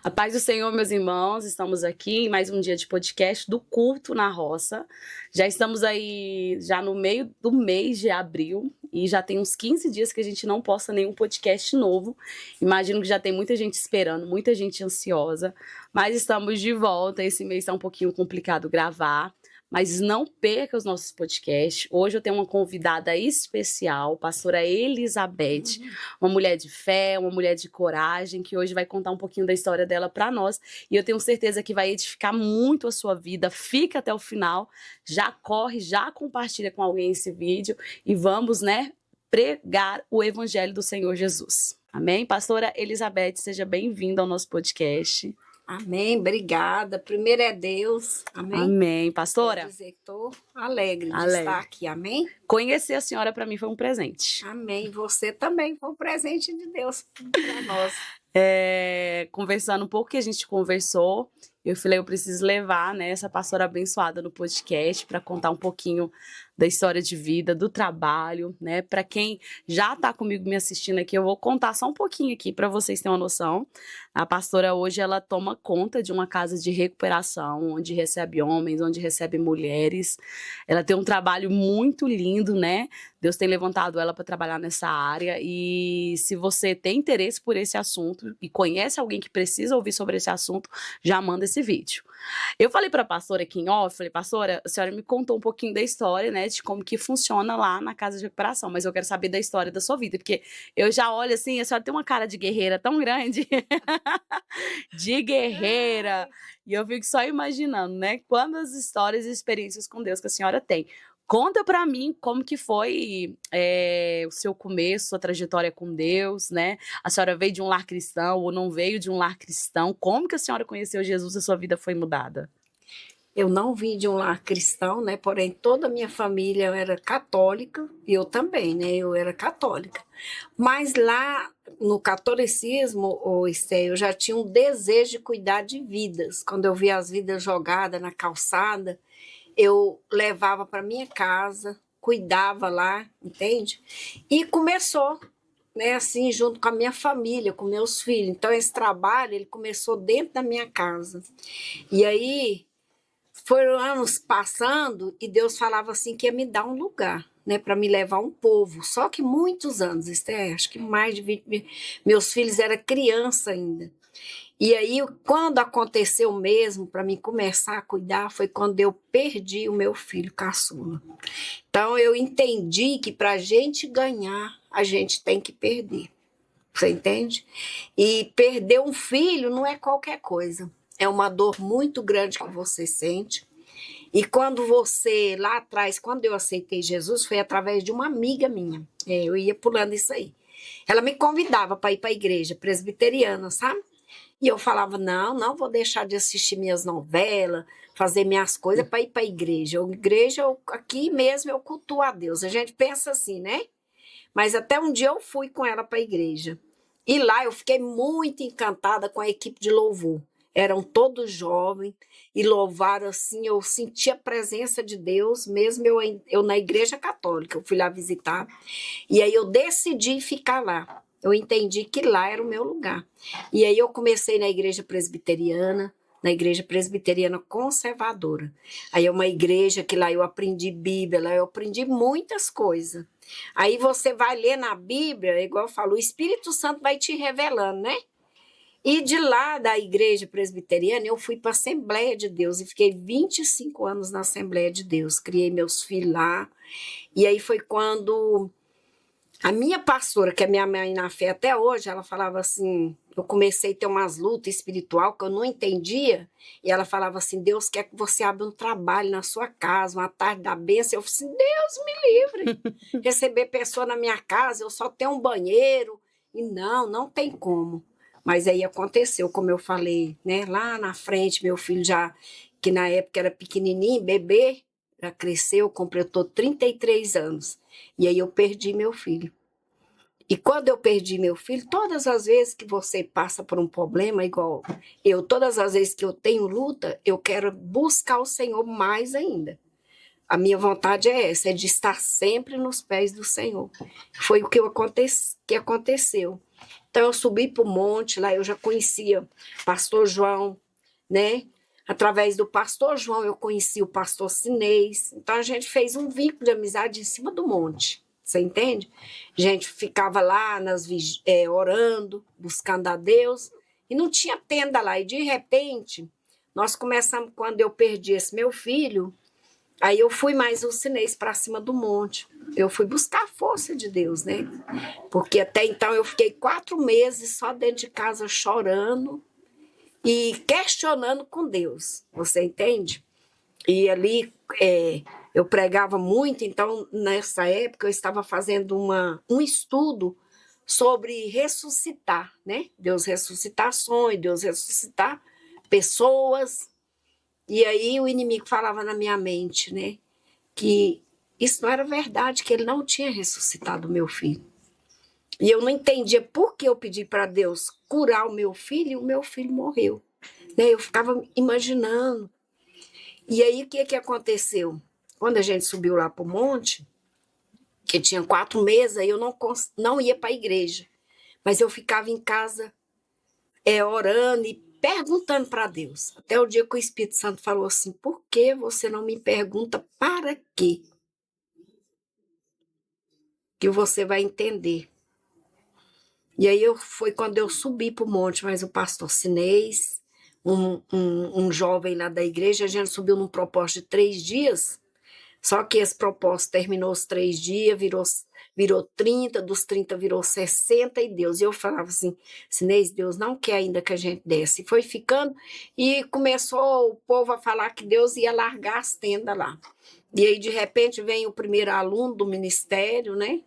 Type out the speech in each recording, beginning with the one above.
A paz do Senhor, meus irmãos, estamos aqui em mais um dia de podcast do Culto na Roça. Já estamos aí já no meio do mês de abril e já tem uns 15 dias que a gente não posta nenhum podcast novo. Imagino que já tem muita gente esperando, muita gente ansiosa, mas estamos de volta. Esse mês está um pouquinho complicado gravar. Mas não perca os nossos podcasts. Hoje eu tenho uma convidada especial, pastora Elizabeth, uma mulher de fé, uma mulher de coragem, que hoje vai contar um pouquinho da história dela para nós. E eu tenho certeza que vai edificar muito a sua vida. Fica até o final, já corre, já compartilha com alguém esse vídeo e vamos, pregar o evangelho do Senhor Jesus. Amém? Pastora Elizabeth, seja bem-vinda ao nosso podcast. Amém, obrigada. Primeiro é Deus, amém? Amém, pastora. Quero dizer que estou alegre de estar aqui, amém? Conhecer a senhora para mim foi um presente. Amém, você também foi um presente de Deus para nós. Conversando um pouco que a gente conversou, eu falei, eu preciso levar essa pastora abençoada no podcast para contar um pouquinho da história de vida, do trabalho, Para quem já está comigo me assistindo aqui, eu vou contar só um pouquinho aqui para vocês terem uma noção. A pastora hoje, ela toma conta de uma casa de recuperação, onde recebe homens, onde recebe mulheres. Ela tem um trabalho muito lindo, Deus tem levantado ela para trabalhar nessa área e se você tem interesse por esse assunto e conhece alguém que precisa ouvir sobre esse assunto, já manda esse vídeo. Eu falei para a pastora aqui em off, falei, pastora, a senhora me contou um pouquinho da história, de como que funciona lá na casa de recuperação, mas eu quero saber da história da sua vida, porque eu já olho assim, a senhora tem uma cara de guerreira tão grande, de guerreira, e eu fico só imaginando, quantas histórias e experiências com Deus que a senhora tem. Conta pra mim como que foi o seu começo, sua trajetória com Deus, A senhora veio de um lar cristão ou não veio de um lar cristão? Como que a senhora conheceu Jesus e a sua vida foi mudada? Eu não vim de um lar cristão, porém toda a minha família era católica, e eu também, eu era católica. Mas lá no catolicismo, Esther, eu já tinha um desejo de cuidar de vidas. Quando eu via as vidas jogadas na calçada, eu levava para minha casa, cuidava lá, entende? E começou, assim, junto com a minha família, com meus filhos. Então, esse trabalho, ele começou dentro da minha casa. E aí, foram anos passando e Deus falava assim que ia me dar um lugar, para me levar um povo. Só que muitos anos, acho que mais de 20, meus filhos eram criança ainda. E aí, quando aconteceu mesmo, para mim começar a cuidar, foi quando eu perdi o meu filho caçula. Então, eu entendi que para a gente ganhar, a gente tem que perder. Você entende? E perder um filho não é qualquer coisa. É uma dor muito grande que você sente. E quando você, lá atrás, quando eu aceitei Jesus, foi através de uma amiga minha. Eu ia pulando isso aí. Ela me convidava para ir para a igreja presbiteriana, sabe? E eu falava, não vou deixar de assistir minhas novelas, fazer minhas coisas para ir para a igreja. Aqui mesmo eu cultuo a Deus. A gente pensa assim, Mas até um dia eu fui com ela para a igreja. E lá eu fiquei muito encantada com a equipe de louvor. Eram todos jovens e louvaram assim, eu senti a presença de Deus, mesmo eu na igreja católica, eu fui lá visitar. E aí eu decidi ficar lá. Eu entendi que lá era o meu lugar. E aí eu comecei na igreja presbiteriana conservadora. Aí é uma igreja que lá eu aprendi Bíblia, lá eu aprendi muitas coisas. Aí você vai ler na Bíblia, igual eu falo, o Espírito Santo vai te revelando, E de lá da igreja presbiteriana, eu fui para a Assembleia de Deus e fiquei 25 anos na Assembleia de Deus. Criei meus filhos lá. E aí foi quando a minha pastora, que é minha mãe na fé até hoje, ela falava assim, eu comecei a ter umas lutas espiritual que eu não entendia, e ela falava assim, Deus quer que você abra um trabalho na sua casa, uma tarde da bênção. Eu falei assim, Deus me livre, receber pessoa na minha casa, eu só tenho um banheiro, e não tem como. Mas aí aconteceu, como eu falei, lá na frente, meu filho já, que na época era pequenininho, bebê, já cresceu, completou 33 anos. E aí eu perdi meu filho. E quando eu perdi meu filho, todas as vezes que você passa por um problema, igual eu, todas as vezes que eu tenho luta, eu quero buscar o Senhor mais ainda. A minha vontade é essa, é de estar sempre nos pés do Senhor. Foi o que aconteceu. Então eu subi para o monte, lá eu já conhecia pastor João, né? Através do pastor João eu conheci o pastor Sinês. Então a gente fez um vínculo de amizade em cima do monte. Você entende? A gente ficava lá orando, buscando a Deus, e não tinha tenda lá. E de repente, nós começamos, quando eu perdi esse meu filho, aí eu fui mais o Sinês para cima do monte. Eu fui buscar a força de Deus, né? Porque até então eu fiquei 4 meses só dentro de casa chorando e questionando com Deus. Você entende? E ali eu pregava muito, então nessa época eu estava fazendo um estudo sobre ressuscitar, né? Deus ressuscitar sonhos, Deus ressuscitar pessoas. E aí o inimigo falava na minha mente, né? Que isso não era verdade, que ele não tinha ressuscitado o meu filho. E eu não entendia por que eu pedi para Deus curar o meu filho e o meu filho morreu. Né? Eu ficava imaginando. E aí o que aconteceu? Quando a gente subiu lá para o monte, que tinha 4 meses, aí eu não ia para a igreja. Mas eu ficava em casa orando e perguntando para Deus. Até o dia que o Espírito Santo falou assim, por que você não me pergunta para quê? Que você vai entender. E aí foi quando eu subi para o monte, mas o pastor Sinês, um jovem lá da igreja, a gente subiu num propósito de 3 dias, só que esse propósito terminou os 3 dias, virou 30, dos 30 virou 60 e Deus. E eu falava assim, Sinês, Deus não quer ainda que a gente desce. E foi ficando, e começou o povo a falar que Deus ia largar as tendas lá. E aí, de repente, vem o primeiro aluno do ministério, né?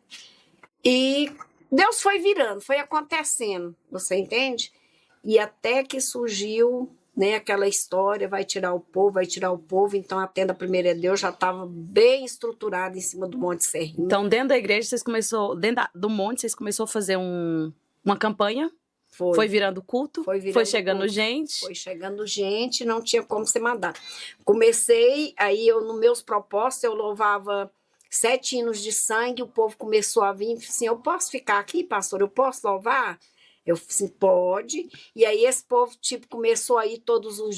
E Deus foi virando, foi acontecendo, você entende? E até que surgiu, né, aquela história, vai tirar o povo, então a tenda primeira é Deus já estava bem estruturada em cima do Monte Serrinho. Então, dentro da igreja, dentro do monte, vocês começaram a fazer uma campanha? Foi virando culto? Foi chegando culto. Gente? Foi chegando gente, não tinha como você mandar. Comecei, aí nos meus propósitos, eu louvava 7 hinos de sangue, o povo começou a vir, assim, eu posso ficar aqui, pastor? Eu posso louvar? Eu assim, pode. E aí esse povo, tipo, começou a ir todos os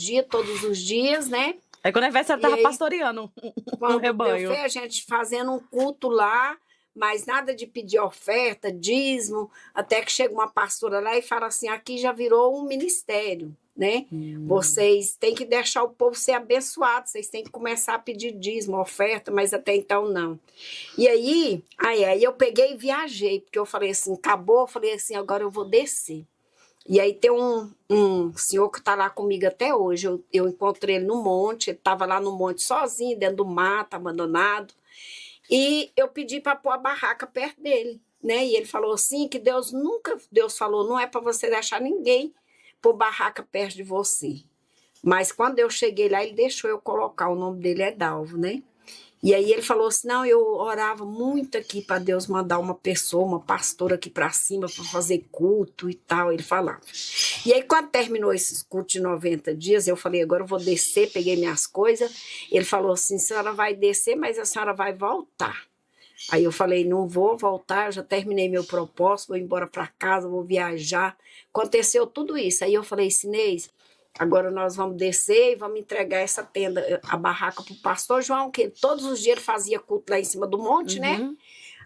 dias, né? Aí quando a Ivete estava pastoreando um rebanho. Quando a gente fazendo um culto lá, mas nada de pedir oferta, dízimo, até que chega uma pastora lá e fala assim, aqui já virou um ministério, né? Vocês têm que deixar o povo ser abençoado, vocês têm que começar a pedir dízimo, oferta, mas até então não. E aí eu peguei e viajei, porque eu falei assim, acabou, eu falei assim, agora eu vou descer. E aí tem um senhor que está lá comigo até hoje, eu encontrei ele no monte, ele estava lá no monte sozinho, dentro do mato, abandonado, e eu pedi para pôr a barraca perto dele, né? E ele falou assim, que Deus falou, não é para você deixar ninguém pôr barraca perto de você. Mas quando eu cheguei lá, ele deixou eu colocar, o nome dele é Dalvo, né? E aí ele falou assim, não, eu orava muito aqui para Deus mandar uma pessoa, uma pastora aqui para cima para fazer culto e tal, ele falava. E aí quando terminou esses cultos de 90 dias, eu falei, agora eu vou descer, peguei minhas coisas. Ele falou assim, a senhora vai descer, mas a senhora vai voltar. Aí eu falei, não vou voltar, eu já terminei meu propósito, vou embora para casa, vou viajar. Aconteceu tudo isso. Aí eu falei, Sinês, agora nós vamos descer e vamos entregar essa tenda, a barraca para o pastor João, que todos os dias ele fazia culto lá em cima do monte, né?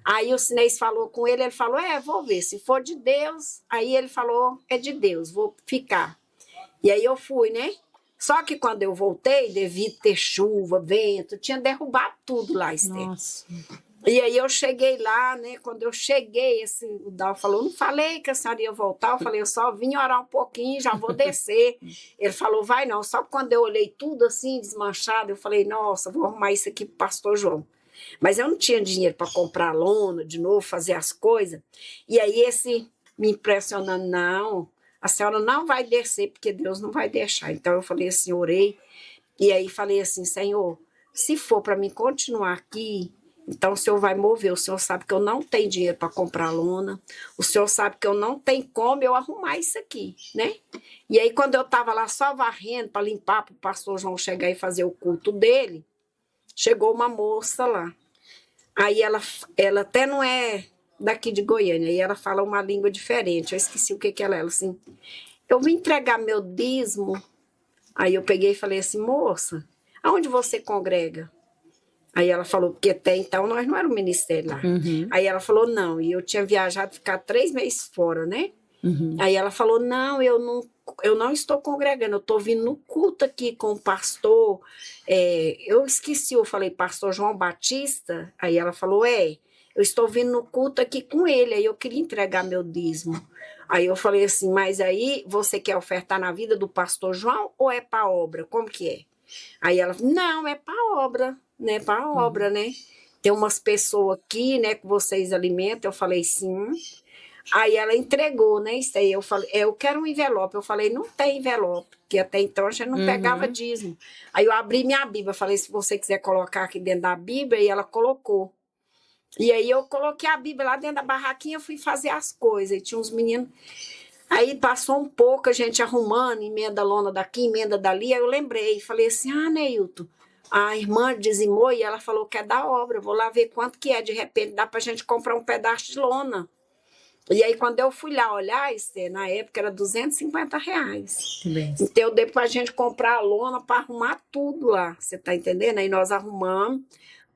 Aí o Sinês falou com ele falou, vou ver, se for de Deus. Aí ele falou, é de Deus, vou ficar. E aí eu fui, né? Só que quando eu voltei, devido ter chuva, vento, tinha derrubado tudo lá, Esther. Nossa. E aí eu cheguei lá, né? Quando eu cheguei, o Dal falou, não falei que a senhora ia voltar, eu falei, eu só vim orar um pouquinho, já vou descer. Ele falou, vai não. Só que quando eu olhei tudo assim, desmanchado, eu falei, nossa, vou arrumar isso aqui pro pastor João. Mas eu não tinha dinheiro para comprar lona de novo, fazer as coisas. E aí esse me impressionando, não, a senhora não vai descer, porque Deus não vai deixar. Então eu falei assim, orei, e aí falei assim, Senhor, se for para mim continuar aqui, então o senhor vai mover, o senhor sabe que eu não tenho dinheiro para comprar lona, o senhor sabe que eu não tenho como eu arrumar isso aqui, né? E aí quando eu estava lá só varrendo para limpar, para o pastor João chegar e fazer o culto dele, chegou uma moça lá. Aí ela até não é daqui de Goiânia, e ela fala uma língua diferente, eu esqueci o que ela é, assim, eu vim entregar meu dízimo, aí eu peguei e falei assim, moça, aonde você congrega? Aí ela falou, porque até então nós não era um ministério lá. Aí ela falou, não, e eu tinha viajado, ficar 3 meses fora, né? Aí ela falou, não, eu não estou congregando, eu estou vindo no culto aqui com o pastor, eu esqueci, eu falei, pastor João Batista? Aí ela falou, eu estou vindo no culto aqui com ele, aí eu queria entregar meu dízimo. Aí eu falei assim, mas aí você quer ofertar na vida do pastor João ou é para obra? Como que é? Aí ela falou, não, é para obra, né? Para obra, né? Tem umas pessoas aqui, né, que vocês alimentam. Eu falei, sim. Aí ela entregou, né? Isso aí eu falei, eu quero um envelope. Eu falei, não tem envelope, porque até então a gente não pegava dízimo. Aí eu abri minha Bíblia, falei, se você quiser colocar aqui dentro da Bíblia, e ela colocou. E aí eu coloquei a Bíblia lá dentro da barraquinha, fui fazer as coisas. E tinha uns meninos. Aí passou um pouco a gente arrumando, emenda lona daqui, emenda dali. Aí eu lembrei, falei assim, Neilton, a irmã dizimou e ela falou que é da obra, vou lá ver quanto que é, de repente dá pra gente comprar um pedaço de lona. E aí quando eu fui lá olhar, Esther, na época era R$ 250. Então deu pra gente comprar a lona para arrumar tudo lá, você tá entendendo? Aí nós arrumamos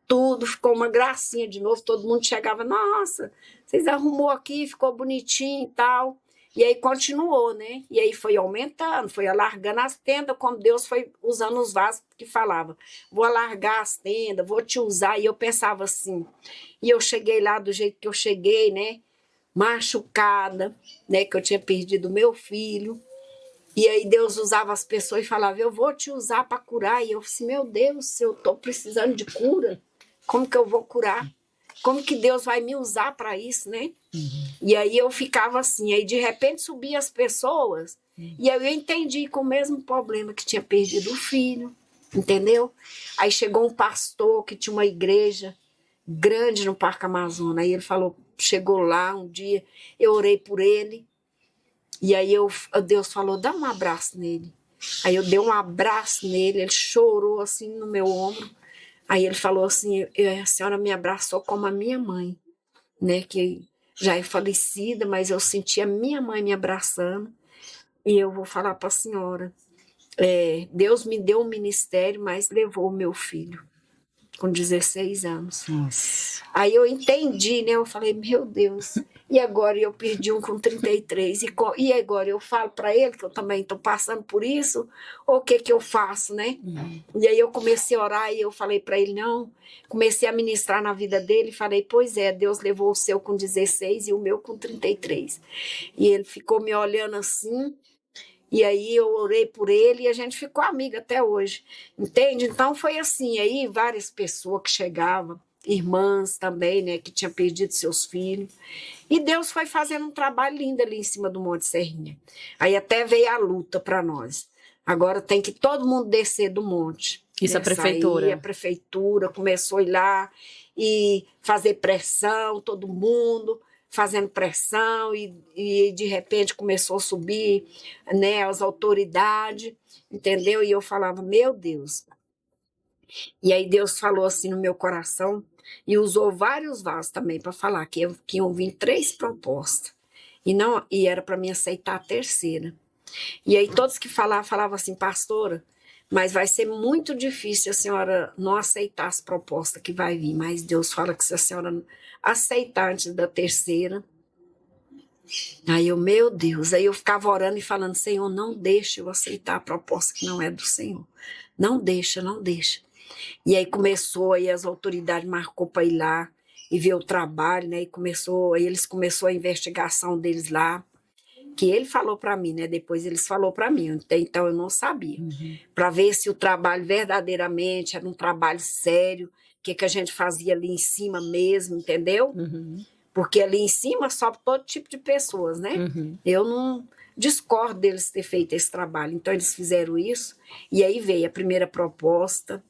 tudo, ficou uma gracinha de novo, todo mundo chegava, nossa, vocês arrumou aqui, ficou bonitinho e tal. E aí continuou, né? E aí foi aumentando, foi alargando as tendas, como Deus foi usando os vasos que falava, vou alargar as tendas, vou te usar. E eu pensava assim, e eu cheguei lá do jeito que eu cheguei, né? Machucada, né? Que eu tinha perdido meu filho. E aí Deus usava as pessoas e falava, eu vou te usar para curar. E eu disse, meu Deus, se eu estou precisando de cura, como que eu vou curar? Como que Deus vai me usar para isso, né? E aí eu ficava assim, aí de repente subia as pessoas, e aí eu entendi com o mesmo problema que tinha perdido o filho, entendeu? Aí chegou um pastor que tinha uma igreja grande no Parque Amazonas, aí ele falou, chegou lá um dia, eu orei por ele, e aí Deus falou, dá um abraço nele. Aí eu dei um abraço nele, ele chorou assim no meu ombro. Aí ele falou assim, a senhora me abraçou como a minha mãe, né, que já é falecida, mas eu senti a minha mãe me abraçando. E eu vou falar para a senhora, Deus me deu um ministério, mas levou o meu filho com 16 anos. Nossa. Aí eu entendi, né? Eu falei, meu Deus, e agora eu perdi um com 33, e agora eu falo para ele que eu também estou passando por isso, ou o que que eu faço, né? E aí eu comecei a orar e eu falei para ele, não, comecei a ministrar na vida dele e falei, pois é, Deus levou o seu com 16 e o meu com 33. E ele ficou me olhando assim, e aí eu orei por ele e a gente ficou amiga até hoje, entende? Então foi assim, aí várias pessoas que chegavam, irmãs também, né, que tinham perdido seus filhos, e Deus foi fazendo um trabalho lindo ali em cima do Monte Serrinha. Aí até veio a luta para nós. Agora tem que todo mundo descer do monte. Isso, a prefeitura. Aí a prefeitura começou a ir lá e fazer pressão, todo mundo fazendo pressão, e de repente começou a subir, né, as autoridades, entendeu? E eu falava, meu Deus. E aí Deus falou assim no meu coração, e usou vários vasos também para falar que iam vir 3 propostas, e era para mim aceitar a terceira. E aí todos que falavam assim, pastora, mas vai ser muito difícil a senhora não aceitar as propostas que vai vir, mas Deus fala que se a senhora aceitar antes da terceira. Aí eu, meu Deus, aí eu ficava orando e falando, Senhor, não deixa eu aceitar a proposta que não é do Senhor. Não deixa, não deixa. E aí começou, aí as autoridades marcou para ir lá e ver o trabalho, né? Aí eles começou a investigação deles lá, que ele falou para mim, né? Depois eles falou para mim, então eu não sabia. Para ver se o trabalho verdadeiramente era um trabalho sério, o que a gente fazia ali em cima mesmo, entendeu? Porque ali em cima sobe todo tipo de pessoas, né? Eu não discordo deles ter feito esse trabalho. Então eles fizeram isso, e aí veio a primeira proposta.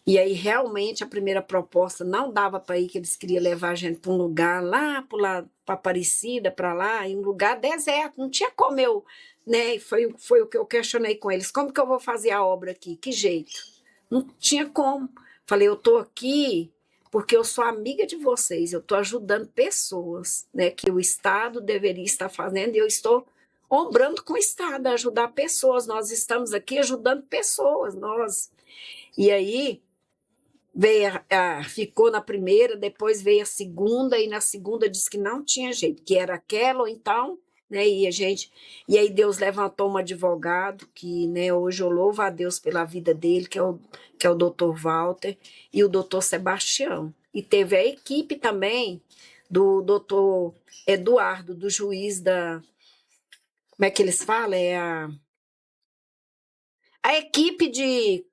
E aí, realmente, a primeira proposta não dava para ir, que eles queriam levar a gente para um lugar lá, para Aparecida, para lá, em um lugar deserto. Não tinha como eu, né? Foi o que eu questionei com eles. Como que eu vou fazer a obra aqui? Que jeito? Não tinha como. Falei, eu estou aqui porque eu sou amiga de vocês, eu estou ajudando pessoas, né, que o Estado deveria estar fazendo, e eu estou ombrando com o Estado, a ajudar pessoas, nós estamos aqui ajudando pessoas, nós. E aí, ficou na primeira, depois veio a segunda, e na segunda disse que não tinha jeito, que era aquela, ou então, né, e aí Deus levantou um advogado, que, né, hoje eu louvo a Deus pela vida dele, que é o doutor Walter, e o doutor Sebastião. E teve a equipe também do doutor Eduardo, do juiz como é que eles falam? A equipe de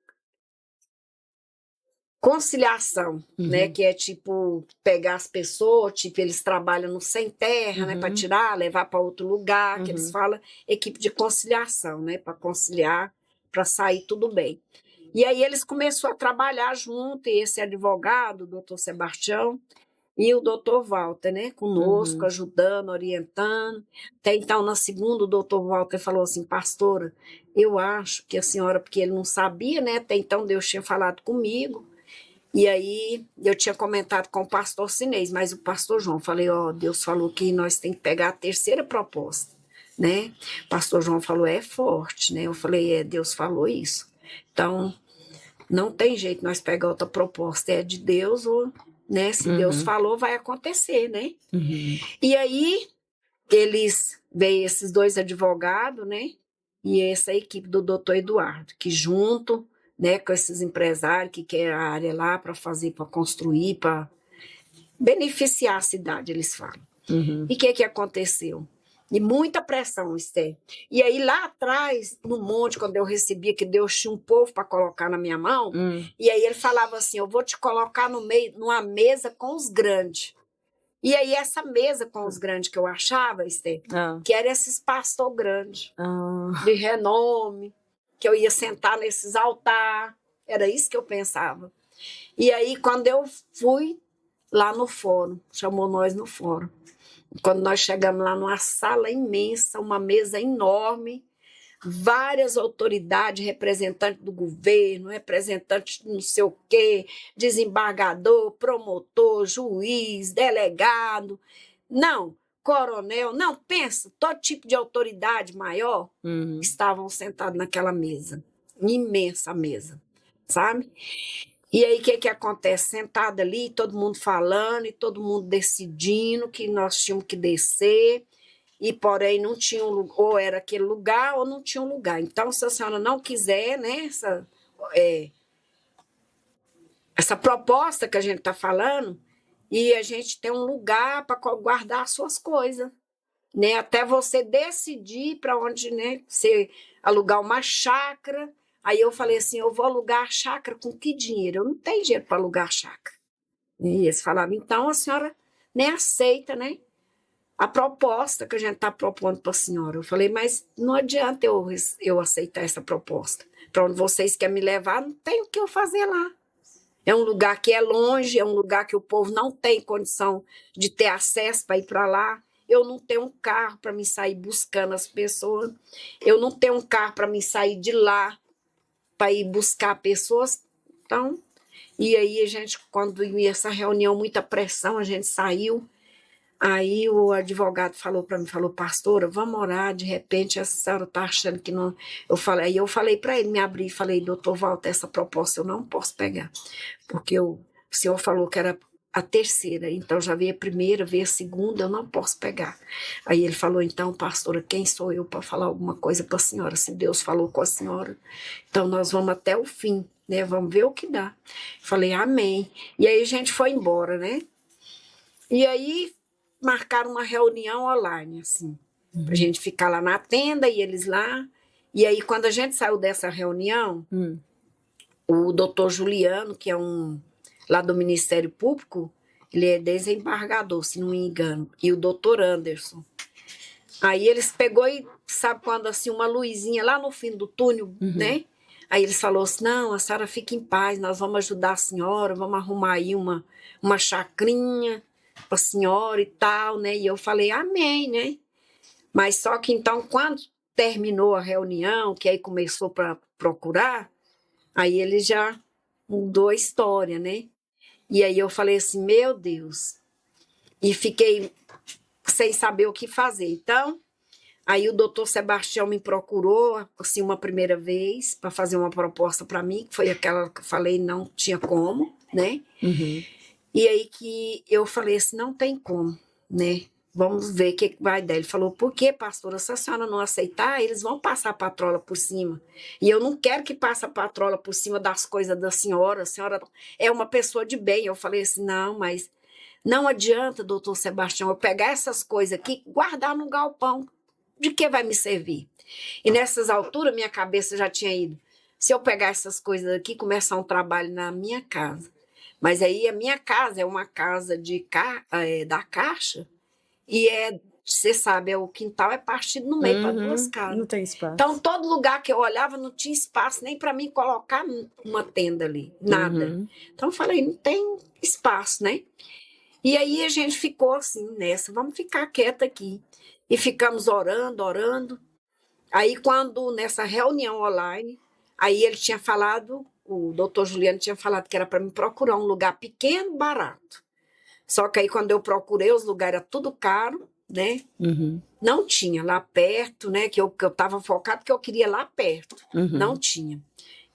conciliação, né, que é tipo pegar as pessoas, tipo eles trabalham no sem terra, né, para tirar, levar para outro lugar, que eles falam equipe de conciliação, né, para conciliar, para sair tudo bem. E aí eles começaram a trabalhar junto, e esse advogado, o doutor Sebastião, e o doutor Walter, né, conosco, ajudando, orientando. Até então, na segunda, o doutor Walter falou assim, pastora, eu acho que a senhora, porque ele não sabia, né, até então Deus tinha falado comigo, e aí eu tinha comentado com o pastor Sinês, mas o pastor João, falei, ó, Deus falou que nós temos que pegar a terceira proposta, né? O pastor João falou, é forte, né? Eu falei, Deus falou isso. Então, não tem jeito nós pegar outra proposta, é de Deus, ou, né? Se Deus falou, vai acontecer, né? E aí, veio esses dois advogados, né? E essa equipe do doutor Eduardo, que junto, né, com esses empresários que querem a área lá para fazer, para construir, para beneficiar a cidade, eles falam. E o que aconteceu? E muita pressão, Esther. E aí lá atrás, no monte, quando eu recebia que Deus tinha um povo para colocar na minha mão, e aí ele falava assim, eu vou te colocar no meio, numa mesa com os grandes. E aí essa mesa com os grandes que eu achava, Esther, que eram esses pastor grandes, de renome, que eu ia sentar nesses altares, era isso que eu pensava. E aí, quando eu fui lá no fórum, chamou nós no fórum, quando nós chegamos lá numa sala imensa, uma mesa enorme, várias autoridades, representantes do governo, representantes de não sei o quê, desembargador, promotor, juiz, delegado, não, coronel, não, pensa, todo tipo de autoridade maior estavam sentados naquela mesa, imensa mesa, sabe? E aí, o que acontece? Sentado ali, todo mundo falando e todo mundo decidindo que nós tínhamos que descer, e porém não tinha ou era aquele lugar ou não tinha um lugar. Então, se a senhora não quiser, né, essa proposta que a gente está falando, e a gente tem um lugar para guardar as suas coisas, né, até você decidir para onde, né, você alugar uma chácara. Aí eu falei assim, eu vou alugar a chácara com que dinheiro? Eu não tenho dinheiro para alugar a chácara. E eles falavam, então a senhora nem aceita, né, a proposta que a gente está propondo para a senhora. Eu falei, mas não adianta eu aceitar essa proposta. Para onde vocês querem me levar, não tem o que eu fazer lá. É um lugar que é longe, é um lugar que o povo não tem condição de ter acesso para ir para lá. Eu não tenho um carro para me sair buscando as pessoas. Eu não tenho um carro para me sair de lá para ir buscar pessoas. Então, e aí a gente, quando ia essa reunião, muita pressão, a gente saiu. Aí o advogado falou para mim, falou, pastora, vamos orar, de repente a senhora está achando que não... Aí eu falei para ele, me abri e falei, doutor Walter, essa proposta eu não posso pegar, porque o senhor falou que era a terceira, então já veio a primeira, veio a segunda, eu não posso pegar. Aí ele falou, então, pastora, quem sou eu para falar alguma coisa para a senhora? Se Deus falou com a senhora, então nós vamos até o fim, né? Vamos ver o que dá. Falei, amém. E aí a gente foi embora, né? E aí marcaram uma reunião online, assim, pra gente ficar lá na tenda e eles lá. E aí, quando a gente saiu dessa reunião, o doutor Juliano, que é lá do Ministério Público, ele é desembargador, se não me engano, e o doutor Anderson. Aí eles pegou e, sabe quando assim, uma luzinha lá no fim do túnel, né? Aí eles falaram assim, não, a senhora fique em paz, nós vamos ajudar a senhora, vamos arrumar aí uma chacrinha para a senhora e tal, né? E eu falei, amém, né? Mas só que então, quando terminou a reunião, que aí começou para procurar, aí ele já mudou a história, né? E aí eu falei assim, meu Deus. E fiquei sem saber o que fazer. Então, aí o doutor Sebastião me procurou, assim, uma primeira vez, para fazer uma proposta para mim, que foi aquela que eu falei, não tinha como, né? Uhum. E aí que eu falei assim, não tem como, né? Vamos ver o que vai dar. Ele falou, por que, pastora? Se a senhora não aceitar, eles vão passar a patrola por cima. E eu não quero que passe a patrola por cima das coisas da senhora. A senhora é uma pessoa de bem. Eu falei assim, não, mas não adianta, doutor Sebastião, eu pegar essas coisas aqui e guardar no galpão. De que vai me servir? E nessas alturas, minha cabeça já tinha ido. Se eu pegar essas coisas aqui, começar um trabalho na minha casa. Mas aí a minha casa é uma casa da Caixa, e você sabe, o quintal é partido no meio para duas casas. Não tem espaço. Então, todo lugar que eu olhava não tinha espaço nem para mim colocar uma tenda ali, nada. Então, eu falei, não tem espaço, né? E aí a gente ficou assim, nessa, vamos ficar quieta aqui. E ficamos orando, orando. Aí, quando nessa reunião online, aí ele tinha falado, o doutor Juliano tinha falado que era para me procurar um lugar pequeno, barato. Só que aí, quando eu procurei, os lugares eram tudo caro, né? Não tinha lá perto, né? Que eu estava focado, porque eu queria lá perto. Não tinha.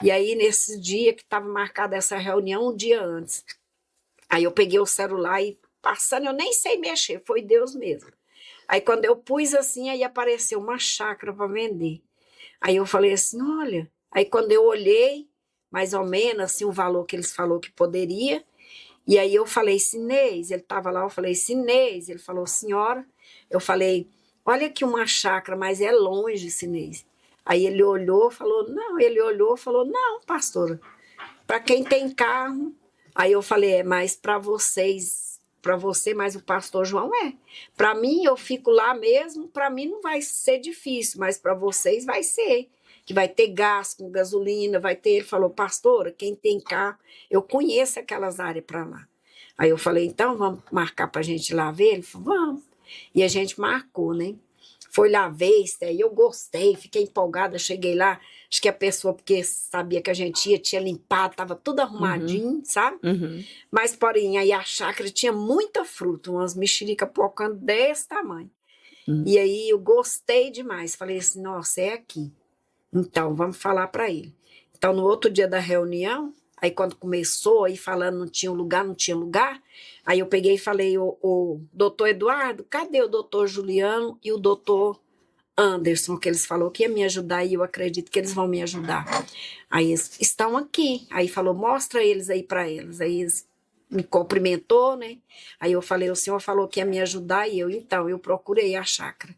E aí, nesse dia que estava marcada essa reunião, um dia antes, aí eu peguei o celular e passando, eu nem sei mexer, foi Deus mesmo. Aí quando eu pus assim, aí apareceu uma chácara para vender. Aí eu falei assim, olha. Aí quando eu olhei, mais ou menos assim, o valor que eles falou que poderia, e aí eu falei, Sinês, ele estava lá, eu falei, Sinês, ele falou, senhora, eu falei, olha aqui uma chácara, mas é longe, Sinês. Aí ele olhou, falou, não, pastora, para quem tem carro. Aí eu falei, mas para vocês, para você, mas o pastor João é. Para mim, eu fico lá mesmo, para mim não vai ser difícil, mas para vocês vai ser. Que vai ter gás com gasolina, vai ter. Ele falou, pastora, quem tem carro, eu conheço aquelas áreas para lá. Aí eu falei, então vamos marcar para a gente ir lá ver? Ele falou, vamos. E a gente marcou, né? Foi lá ver, e eu gostei, fiquei empolgada, cheguei lá, acho que a pessoa, porque sabia que a gente ia, tinha limpado, estava tudo arrumadinho, sabe? Mas, porém, aí a chácara tinha muita fruta, umas mexericas pocando desse tamanho. E aí eu gostei demais, falei assim, nossa, é aqui. Então, vamos falar para ele. Então, no outro dia da reunião, aí quando começou, aí falando não tinha lugar, aí eu peguei e falei, o doutor Eduardo, cadê o doutor Juliano e o doutor Anderson, que eles falaram que ia me ajudar, e eu acredito que eles vão me ajudar. Aí eles estão aqui. Aí falou, mostra eles aí para eles. Aí eles me cumprimentou, né? Aí eu falei, o senhor falou que ia me ajudar, e eu procurei a chácara.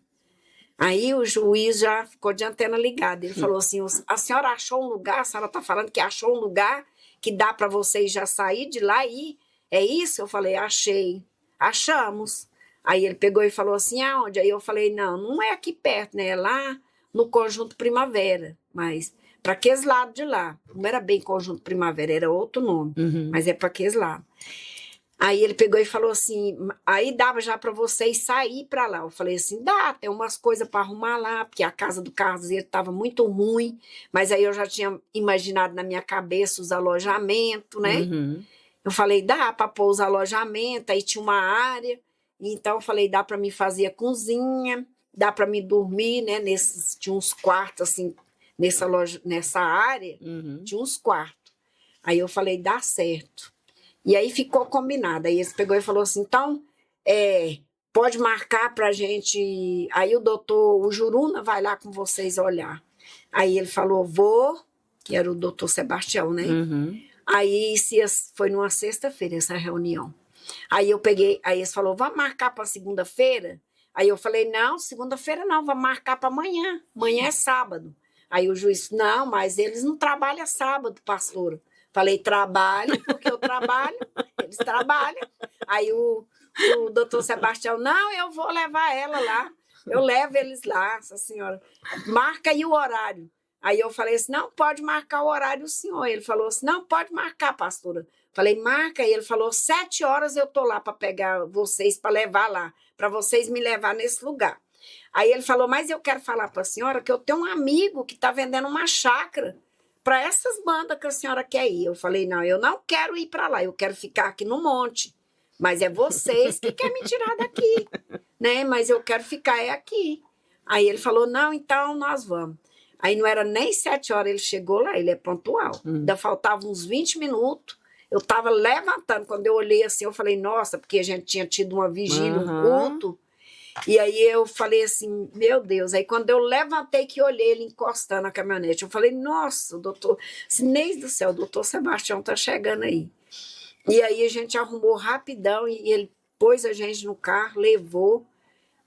Aí o juiz já ficou de antena ligada. Ele falou assim, a senhora achou um lugar? A senhora está falando que achou um lugar que dá para vocês já sair de lá e ir? É isso? Eu falei, achei. Achamos. Aí ele pegou e falou assim, aonde? Aí eu falei, não é aqui perto, né? É lá no Conjunto Primavera. Mas para aqueles lados de lá. Não era bem Conjunto Primavera, era outro nome. Mas é para aqueles lados. Aí ele pegou e falou assim, aí dava já para vocês sair para lá. Eu falei assim, dá, tem umas coisas para arrumar lá, porque a casa do caseiro estava muito ruim, mas aí eu já tinha imaginado na minha cabeça os alojamentos, né? Eu falei, dá para pôr os alojamentos, aí tinha uma área, então eu falei, dá para me fazer a cozinha, dá para me dormir, né? Tinha uns quartos assim, nessa área, tinha uns quartos. Aí eu falei, dá certo. E aí ficou combinado. Aí eles pegou e falou assim, então, pode marcar para a gente... Aí o Juruna vai lá com vocês olhar. Aí ele falou, vou, que era o doutor Sebastião, né? Aí foi numa sexta-feira essa reunião. Aí eu peguei, aí eles falaram, vamos marcar para segunda-feira? Aí eu falei, não, segunda-feira não, vamos marcar para amanhã. Amanhã é sábado. Aí o juiz, não, mas eles não trabalham sábado, pastora. Falei, trabalho, porque eu trabalho, eles trabalham. Aí o doutor Sebastião, não, eu vou levar ela lá, eu levo eles lá, essa senhora. Marca aí o horário. Aí eu falei assim, não, pode marcar o horário o senhor. Ele falou assim, não, pode marcar, pastora. Falei, marca. E ele falou, 7 horas eu estou lá para pegar vocês, para levar lá, para vocês me levar nesse lugar. Aí ele falou, mas eu quero falar para a senhora que eu tenho um amigo que está vendendo uma chácara para essas bandas que a senhora quer ir. Eu falei, não, eu não quero ir para lá, eu quero ficar aqui no monte. Mas é vocês que querem me tirar daqui, né? Mas eu quero ficar aqui. Aí ele falou, não, então nós vamos. Aí não era nem 7 horas, ele chegou lá, ele é pontual. Ainda faltavam uns 20 minutos. Eu estava levantando, quando eu olhei assim, eu falei, nossa, porque a gente tinha tido uma vigília, um culto. E aí eu falei assim, meu Deus. Aí quando eu levantei que olhei ele encostando na caminhonete, eu falei, nossa, doutor, Sinês do céu, o doutor Sebastião tá chegando aí. E aí a gente arrumou rapidão e ele pôs a gente no carro, levou,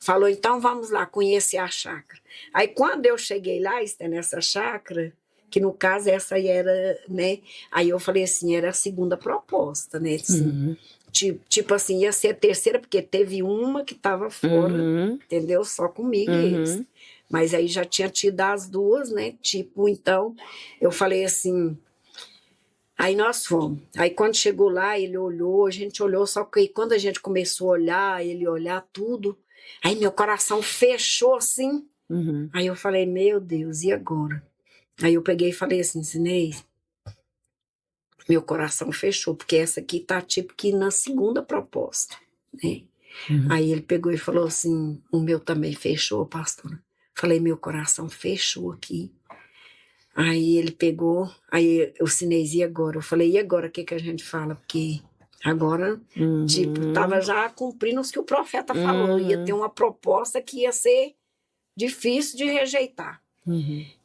falou, então vamos lá conhecer a chácara. Aí quando eu cheguei lá, nessa chácara, que no caso essa aí era, né? Aí eu falei assim, era a segunda proposta, né? Assim, tipo assim, ia ser a terceira, porque teve uma que estava fora, entendeu? Só comigo e eles. Mas aí já tinha tido as duas, né? Tipo, então, eu falei assim... Aí nós fomos. Aí quando chegou lá, ele olhou, a gente olhou, só que quando a gente começou a olhar, ele olhar tudo, aí meu coração fechou assim. Aí eu falei, meu Deus, e agora? Aí eu peguei e falei assim, Sinês, meu coração fechou, porque essa aqui tá tipo que na segunda proposta, né? Aí ele pegou e falou assim, o meu também fechou, pastora. Falei, meu coração fechou aqui. Aí ele pegou, aí o Sinês, e agora? Eu falei, e agora o que que a gente fala? Porque agora, tipo, tava já cumprindo o que o profeta falou, ia ter uma proposta que ia ser difícil de rejeitar.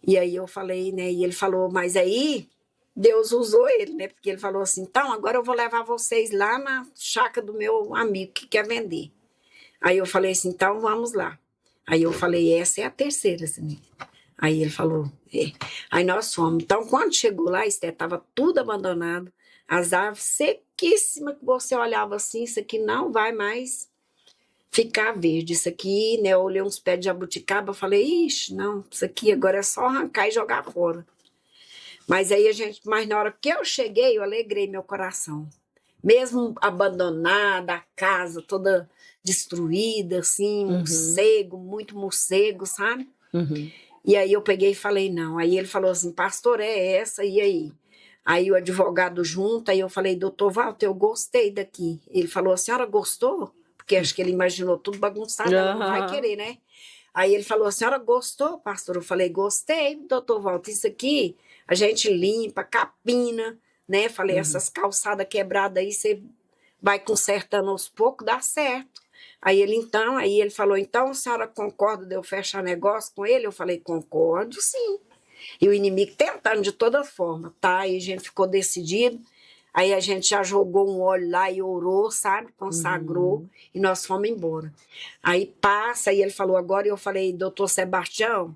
E aí eu falei, né, e ele falou, mas aí Deus usou ele, né, porque ele falou assim, então agora eu vou levar vocês lá na chácara do meu amigo que quer vender. Aí eu falei assim, então vamos lá. Aí eu falei, essa é a terceira, assim. Aí ele falou, é. Aí nós fomos. Então, quando chegou lá, estava tudo abandonado, as árvores sequíssimas, que você olhava assim, isso aqui não vai mais ficar verde. Isso aqui, né, eu olhei uns pés de jabuticaba, falei, ixi, não, isso aqui agora é só arrancar e jogar fora. Mas aí mas na hora que eu cheguei, eu alegrei meu coração. Mesmo abandonada, a casa toda destruída, assim, morcego, muito morcego, sabe? E aí eu peguei e falei, não. Aí ele falou assim, pastor, é essa, e aí? Aí o advogado junto, aí eu falei, doutor Walter, eu gostei daqui. Ele falou, a senhora gostou? Porque acho que ele imaginou tudo bagunçado, ela não vai querer, né? Aí ele falou, a senhora gostou, pastor? Eu falei, gostei, doutor Walter, isso aqui a gente limpa, capina, né? Falei, essas calçadas quebradas aí, você vai consertando aos poucos, dá certo. Aí ele falou, então a senhora concorda de eu fechar negócio com ele? Eu falei, concordo, sim. E o inimigo tentando de toda forma, tá? Aí a gente ficou decidido, aí a gente já jogou um óleo lá e orou, sabe? Consagrou, e nós fomos embora. Aí passa, e ele falou agora, e eu falei, doutor Sebastião,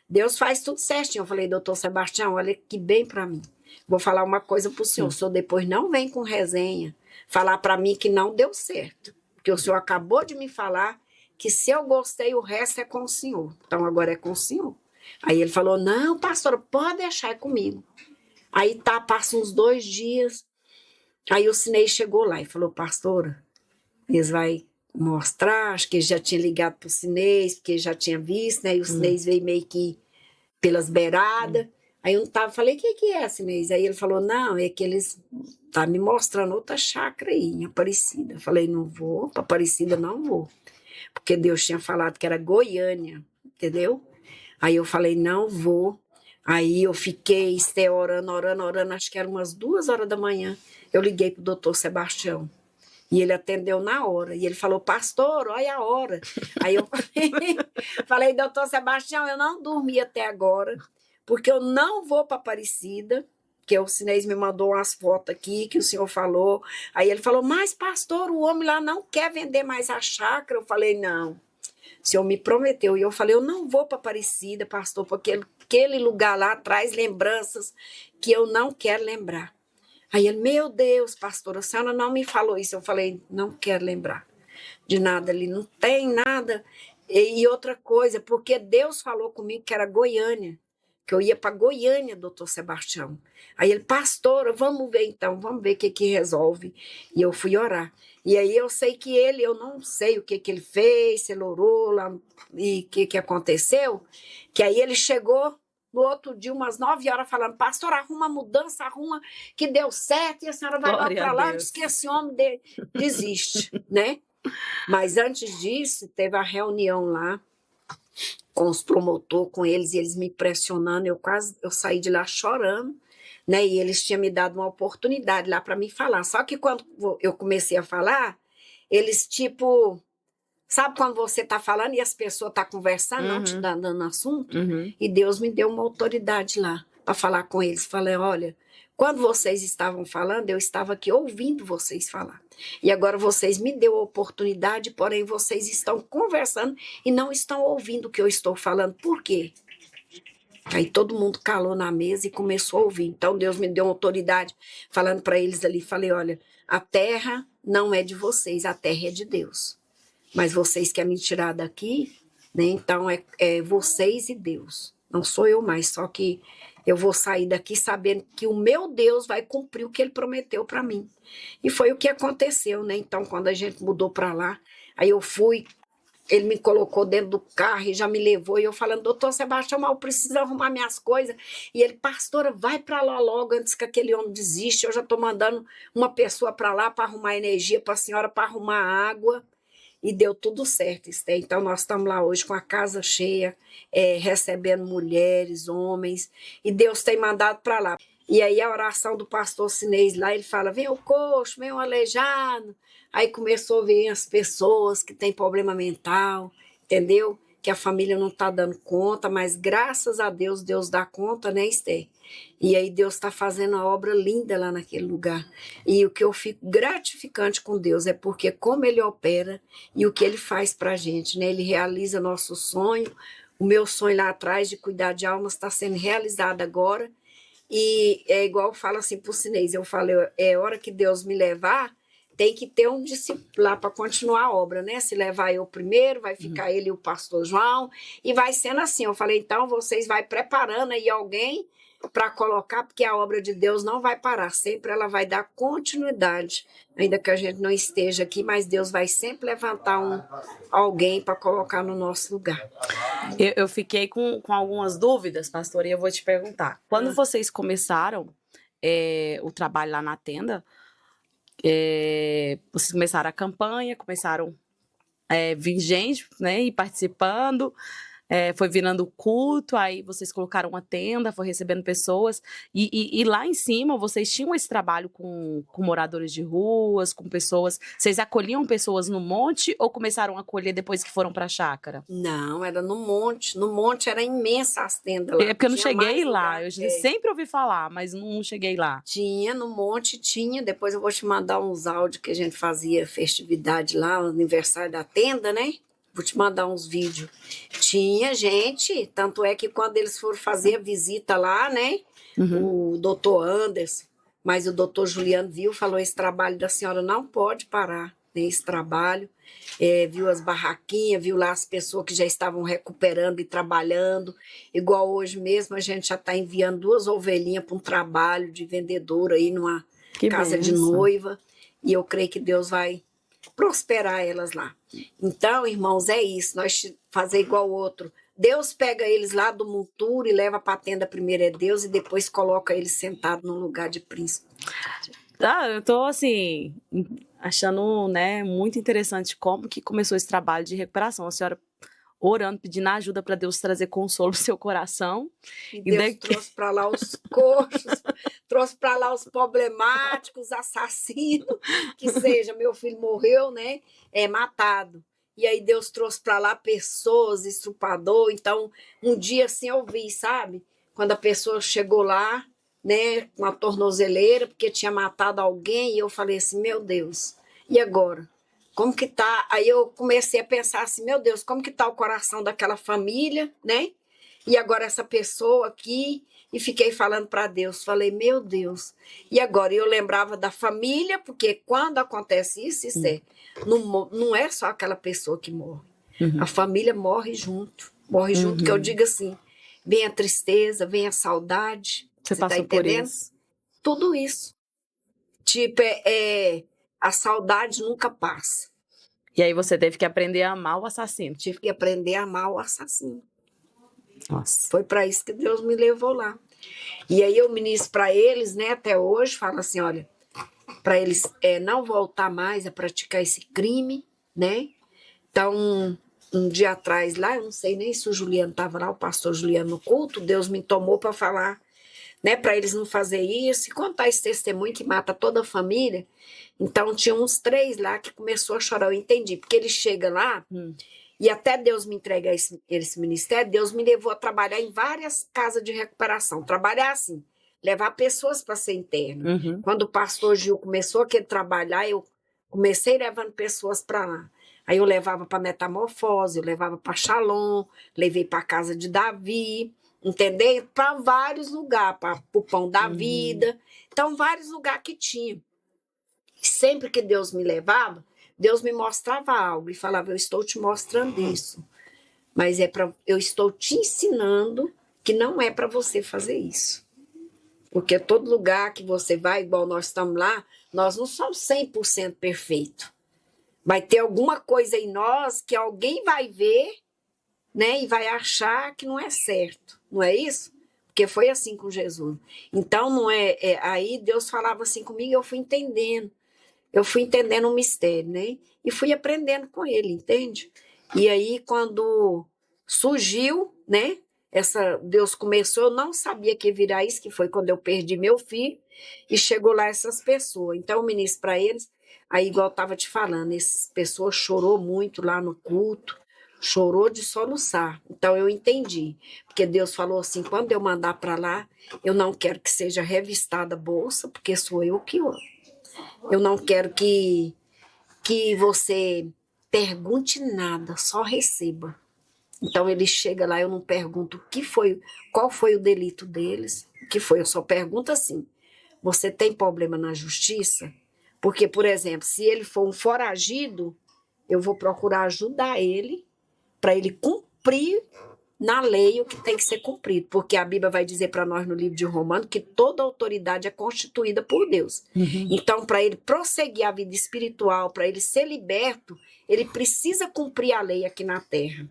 Deus faz tudo certinho. Eu falei, doutor Sebastião, olha que bem para mim. Vou falar uma coisa pro senhor, o senhor depois não vem com resenha, falar para mim que não deu certo. Porque o senhor acabou de me falar que se eu gostei, o resto é com o senhor. Então, agora é com o senhor. Aí ele falou, não, pastora, pode deixar, é comigo. Aí passa uns 2 dias, aí o Sinês chegou lá e falou, pastora, eles vão mostrar, acho que ele já tinha ligado pro Sinês, porque já tinha visto, né? E o Sinês veio meio que pelas beiradas. Aí eu falei, o que é, Sinês? Aí ele falou, não, é que eles tá me mostrando outra chácara aí, em Aparecida. Eu falei, não vou, para Aparecida não vou. Porque Deus tinha falado que era Goiânia, entendeu? Aí eu falei, não vou. Aí eu fiquei orando, acho que era umas 2 horas da manhã. Eu liguei pro doutor Sebastião. E ele atendeu na hora. E ele falou, pastor, olha a hora. Aí eu falei, doutor Sebastião, eu não dormi até agora, porque eu não vou para Aparecida, que o Sinês me mandou umas fotos aqui, que o senhor falou. Aí ele falou, mas pastor, o homem lá não quer vender mais a chácara. Eu falei, não, o senhor me prometeu. E eu falei, eu não vou para Aparecida, pastor, porque aquele lugar lá traz lembranças que eu não quero lembrar. Aí ele, meu Deus, pastora, a senhora não me falou isso. Eu falei, não quero lembrar de nada ali, não tem nada. E outra coisa, porque Deus falou comigo que era Goiânia, que eu ia para Goiânia, doutor Sebastião. Aí ele, pastora, vamos ver então, vamos ver o que resolve. E eu fui orar. E aí eu sei que eu não sei o que ele fez, se ele orou lá, e o que aconteceu, que aí ele chegou no outro dia, umas 9 horas, falando, pastor, arruma a mudança, arruma que deu certo, e a senhora vai lá para lá, diz que esse homem desiste, né? Mas antes disso, teve a reunião lá, com os promotores, com eles, e eles me pressionando, eu saí de lá chorando, né? E eles tinham me dado uma oportunidade lá para me falar. Só que quando eu comecei a falar, eles tipo, sabe quando você está falando e as pessoas estão conversando, não te dando assunto? E Deus me deu uma autoridade lá para falar com eles. Falei, olha, quando vocês estavam falando, eu estava aqui ouvindo vocês falar. E agora vocês me deu a oportunidade, porém vocês estão conversando e não estão ouvindo o que eu estou falando. Por quê? Aí todo mundo calou na mesa e começou a ouvir. Então Deus me deu uma autoridade, falando para eles ali, falei, olha, a terra não é de vocês, a terra é de Deus. Mas vocês querem me tirar daqui, né? Então é vocês e Deus. Não sou eu mais, só que eu vou sair daqui sabendo que o meu Deus vai cumprir o que ele prometeu para mim. E foi o que aconteceu, né? Então, quando a gente mudou para lá, aí eu fui, ele me colocou dentro do carro e já me levou, e eu falando, doutor Sebastião, mas eu preciso arrumar minhas coisas. E ele, pastora, vai para lá logo antes que aquele homem desista. Eu já estou mandando uma pessoa para lá para arrumar energia para a senhora, para arrumar água. E deu tudo certo, Esther. Então, nós estamos lá hoje com a casa cheia, recebendo mulheres, homens, e Deus tem mandado para lá. E aí a oração do pastor Sinês lá, ele fala, vem o coxo, vem o aleijado. Aí começou a vir as pessoas que têm problema mental, entendeu? Que a família não está dando conta, mas graças a Deus, Deus dá conta, né, Esther? E aí Deus está fazendo uma obra linda lá naquele lugar. E o que eu fico gratificante com Deus é porque como Ele opera e o que Ele faz para a gente, né? Ele realiza nosso sonho. O meu sonho lá atrás de cuidar de almas está sendo realizado agora. E é igual eu falo assim para o Sinês, eu falo, é hora que Deus me levar, tem que ter um discípulo lá para continuar a obra, né? Se levar eu primeiro, vai ficar ele e o pastor João, e vai sendo assim. Eu falei, então vocês vai preparando aí alguém para colocar, porque a obra de Deus não vai parar, sempre ela vai dar continuidade, ainda que a gente não esteja aqui, mas Deus vai sempre levantar alguém para colocar no nosso lugar. Eu fiquei com algumas dúvidas, pastor, e eu vou te perguntar. Quando vocês começaram o trabalho lá na tenda, vocês começaram a campanha, começaram a vir gente, né, e participando, foi virando culto, aí vocês colocaram uma tenda, foi recebendo pessoas, e lá em cima vocês tinham esse trabalho com moradores de ruas, com pessoas, vocês acolhiam pessoas no monte ou começaram a acolher depois que foram para a chácara? Não, era no monte era imensa as tendas lá. É porque eu não cheguei lá, eu sempre ouvi falar, mas não cheguei lá. Tinha, no monte tinha, depois eu vou te mandar uns áudios que a gente fazia festividade lá, o aniversário da tenda, né? Vou te mandar uns vídeos. Tinha gente, tanto é que quando eles foram fazer a visita lá, né? O doutor Anderson, mas o doutor Juliano viu, falou, esse trabalho da senhora não pode parar, né? Esse trabalho. Viu as barraquinhas, viu lá as pessoas que já estavam recuperando e trabalhando. Igual hoje mesmo, a gente já está enviando 2 ovelhinhas para um trabalho de vendedora aí numa casa de noiva. E eu creio que Deus vai prosperar elas lá. Então, irmãos, é isso. Nós fazer igual o outro. Deus pega eles lá do monturo e leva para a tenda, primeiro é Deus, e depois coloca eles sentados no lugar de príncipe. Eu tô assim, achando, né, muito interessante como que começou esse trabalho de recuperação. A senhora orando, pedindo ajuda para Deus trazer consolo no seu coração. E Deus trouxe para lá os coxos, trouxe para lá os problemáticos, assassinos, que seja, meu filho morreu, né, matado. E aí Deus trouxe para lá pessoas, estuprador. Então, um dia assim eu vi, sabe? Quando a pessoa chegou lá, né, com a tornozeleira, porque tinha matado alguém, e eu falei assim, meu Deus, e agora? Como que tá? Aí eu comecei a pensar assim, meu Deus, como que tá o coração daquela família, né? E agora essa pessoa aqui, e fiquei falando para Deus, falei, meu Deus, e agora? Eu lembrava da família, porque quando acontece isso não é só aquela pessoa que morre, a família morre junto, que eu digo assim, vem a tristeza, vem a saudade. Você tá entendendo? Tudo isso. Tipo, a saudade nunca passa. E aí você teve que aprender a amar o assassino. Tive que aprender a amar o assassino. Nossa. Foi para isso que Deus me levou lá. E aí eu ministro para eles, né, até hoje, falo assim, olha, para eles não voltar mais a praticar esse crime, né? Então, um dia atrás lá, eu não sei nem se o Juliano estava lá, o pastor Juliano no culto, Deus me tomou para falar, né, para eles não fazer isso e contar esse testemunho que mata toda a família. Então, tinha uns 3 lá que começou a chorar, eu entendi, porque ele chega lá e até Deus me entregar esse ministério, Deus me levou a trabalhar em várias casas de recuperação, trabalhar assim, levar pessoas para ser interno. Quando o pastor Gil começou a querer trabalhar, eu comecei levando pessoas para lá. Aí eu levava para Metamorfose, eu levava para Shalom, levei para a casa de Davi, entendeu? Para vários lugares, para o Pão da Vida. Então, vários lugares que tinha. Sempre que Deus me levava, Deus me mostrava algo e falava, eu estou te mostrando isso. Mas eu estou te ensinando que não é para você fazer isso. Porque todo lugar que você vai, igual nós estamos lá, nós não somos 100% perfeitos. Vai ter alguma coisa em nós que alguém vai ver, né, e vai achar que não é certo. Não é isso? Porque foi assim com Jesus. Então, não aí Deus falava assim comigo e eu fui entendendo. Eu fui entendendo o mistério, né? E fui aprendendo com ele, entende? E aí, quando surgiu, né? Deus começou, eu não sabia que ia virar isso, que foi quando eu perdi meu filho, e chegou lá essas pessoas. Então, eu ministro para eles, aí, igual eu estava te falando, essas pessoas chorou muito lá no culto, chorou de soluçar. Então, eu entendi, porque Deus falou assim, quando eu mandar para lá, eu não quero que seja revistada a bolsa, porque sou eu que eu não quero que você pergunte nada, só receba. Então ele chega lá, eu não pergunto qual foi o delito deles, o que foi, eu só pergunto assim, você tem problema na justiça? Porque, por exemplo, se ele for um foragido, eu vou procurar ajudar ele para ele cumprir na lei o que tem que ser cumprido, porque a Bíblia vai dizer para nós no livro de Romanos que toda autoridade é constituída por Deus. Então, para ele prosseguir a vida espiritual, para ele ser liberto, ele precisa cumprir a lei aqui na terra.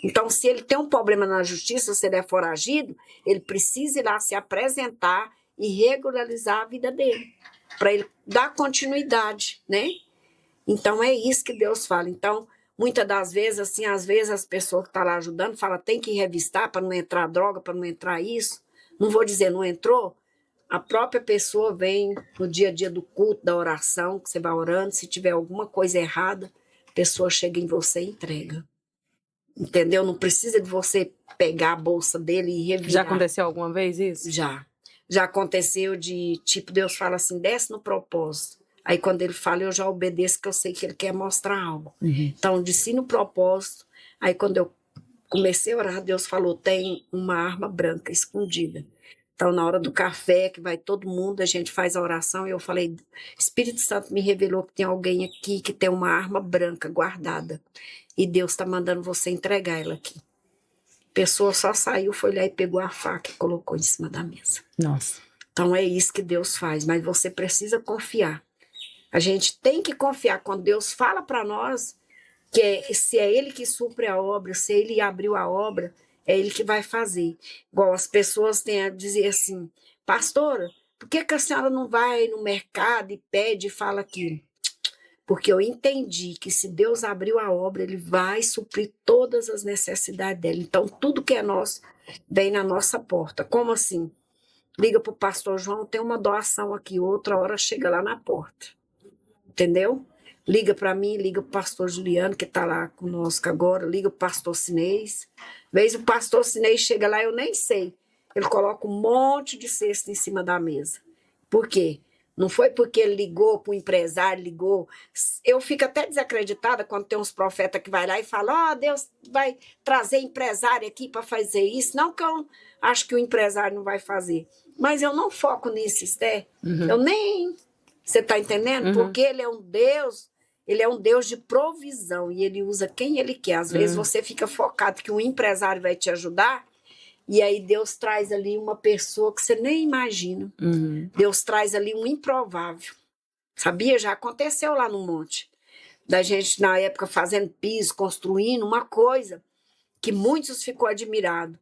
Então, se ele tem um problema na justiça, se ele é foragido, ele precisa ir lá se apresentar e regularizar a vida dele, para ele dar continuidade, né? Então, é isso que Deus fala. Então, muitas das vezes, assim, às vezes as pessoas que estão lá ajudando falam, tem que revistar para não entrar droga, para não entrar isso. Não vou dizer, não entrou? A própria pessoa vem no dia a dia do culto, da oração, que você vai orando, se tiver alguma coisa errada, a pessoa chega em você e entrega. Entendeu? Não precisa de você pegar a bolsa dele e revirar. Já aconteceu alguma vez isso? Já. Já aconteceu de, tipo, Deus fala assim, desce no propósito. Aí quando ele fala, eu já obedeço, que eu sei que ele quer mostrar algo. Então, desci no propósito. Aí quando eu comecei a orar, Deus falou, tem uma arma branca escondida. Então, na hora do café, que vai todo mundo, a gente faz a oração, e eu falei, Espírito Santo me revelou que tem alguém aqui que tem uma arma branca guardada. E Deus está mandando você entregar ela aqui. A pessoa só saiu, foi lá e pegou a faca e colocou em cima da mesa. Nossa. Então, é isso que Deus faz, mas você precisa confiar. A gente tem que confiar quando Deus fala para nós que se é Ele que supre a obra, se Ele abriu a obra, é Ele que vai fazer. Igual as pessoas têm a dizer assim, pastora, por que a senhora não vai no mercado e pede e fala aquilo? Porque eu entendi que se Deus abriu a obra, Ele vai suprir todas as necessidades dela. Então, tudo que é nosso vem na nossa porta. Como assim? Liga para o pastor João, tem uma doação aqui, outra hora chega lá na porta. Entendeu? Liga para mim, liga para o pastor Juliano, que está lá conosco agora, liga para o pastor Sinês. Vez o pastor Sinês chega lá, eu nem sei. Ele coloca um monte de cesta em cima da mesa. Por quê? Não foi porque ele ligou para o empresário, ligou. Eu fico até desacreditada quando tem uns profetas que vai lá e falam, Deus vai trazer empresário aqui para fazer isso. Não que eu acho que o empresário não vai fazer. Mas eu não foco nisso, Esther. Eu nem... Você está entendendo? Porque ele é um Deus de provisão e ele usa quem ele quer. Às vezes você fica focado que um empresário vai te ajudar e aí Deus traz ali uma pessoa que você nem imagina. Deus traz ali um improvável. Sabia? Já aconteceu lá no monte. Da gente, na época, fazendo piso, construindo uma coisa que muitos ficou admirados.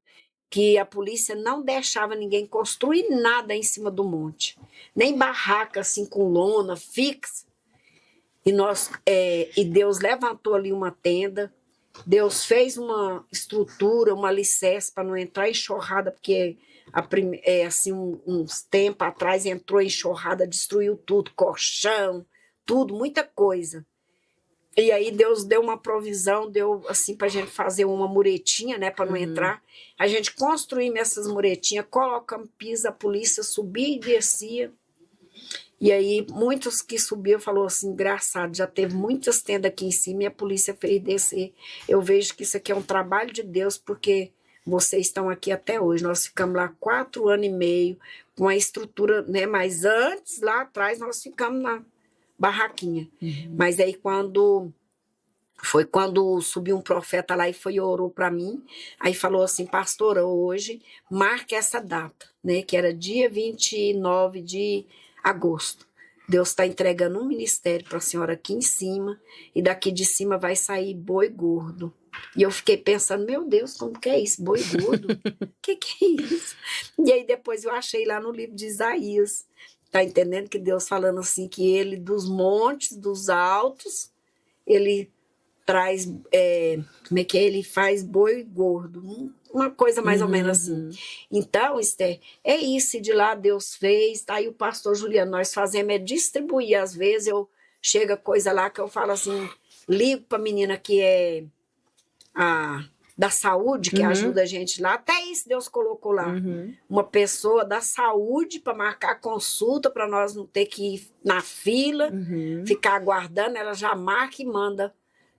que a polícia não deixava ninguém construir nada em cima do monte, nem barraca assim com lona fixa. E Deus levantou ali uma tenda, Deus fez uma estrutura, uma alicerce para não entrar enxurrada, porque assim, uns tempos atrás entrou enxurrada, destruiu tudo, colchão, tudo, muita coisa. E aí Deus deu uma provisão, deu assim para a gente fazer uma muretinha, né, para não entrar. A gente construiu essas muretinhas, colocamos piso, a polícia subia e descia. E aí muitos que subiam falou assim, engraçado, já teve muitas tendas aqui em cima e a polícia fez descer. Eu vejo que isso aqui é um trabalho de Deus, porque vocês estão aqui até hoje. Nós ficamos lá 4 anos e meio, com a estrutura, né, mas antes, lá atrás, nós ficamos na barraquinha. Mas aí quando subiu um profeta lá e orou para mim, aí falou assim, pastora, hoje marque essa data, né, que era dia 29 de agosto. Deus está entregando um ministério para a senhora aqui em cima, e daqui de cima vai sair boi gordo. E eu fiquei pensando, meu Deus, como que é isso, boi gordo? Que é isso? E aí depois eu achei lá no livro de Isaías, tá entendendo que Deus falando assim, que ele dos montes, dos altos, ele traz, como é que é? Ele faz boi gordo, uma coisa mais ou menos assim. Então, Esther, é isso, de lá Deus fez, tá aí o pastor Juliano, nós fazemos distribuir, às vezes chega coisa lá que eu falo assim, ligo para a menina que é da saúde, que ajuda a gente lá, até isso Deus colocou lá, uma pessoa da saúde para marcar consulta, para nós não ter que ir na fila, ficar aguardando, ela já marca e manda,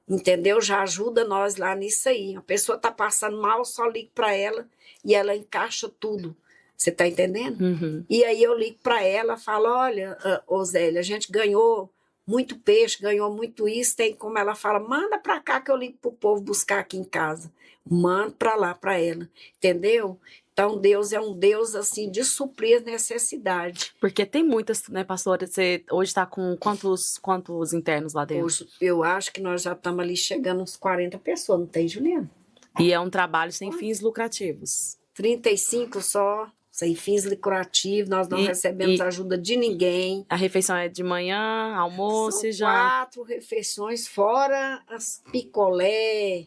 entendeu? Já ajuda nós lá nisso aí. A pessoa está passando mal, só ligo para ela e ela encaixa tudo. Você está entendendo? E aí eu ligo para ela, falo, olha, Zélia, a gente ganhou muito peixe, ganhou muito isso, tem como ela fala, manda para cá que eu ligo para o povo buscar aqui em casa. Mando para lá, para ela, entendeu? Então, Deus é um Deus, assim, de suprir as necessidades. Porque tem muitas, né, pastora? Você hoje está com quantos internos lá dentro? Hoje, eu acho que nós já estamos ali chegando uns 40 pessoas, não tem, Juliana? E é um trabalho sem fins lucrativos. 35 só, sem fins lucrativos, nós não recebemos ajuda de ninguém. A refeição é de manhã, almoço e São já... 4 refeições, fora as picolé,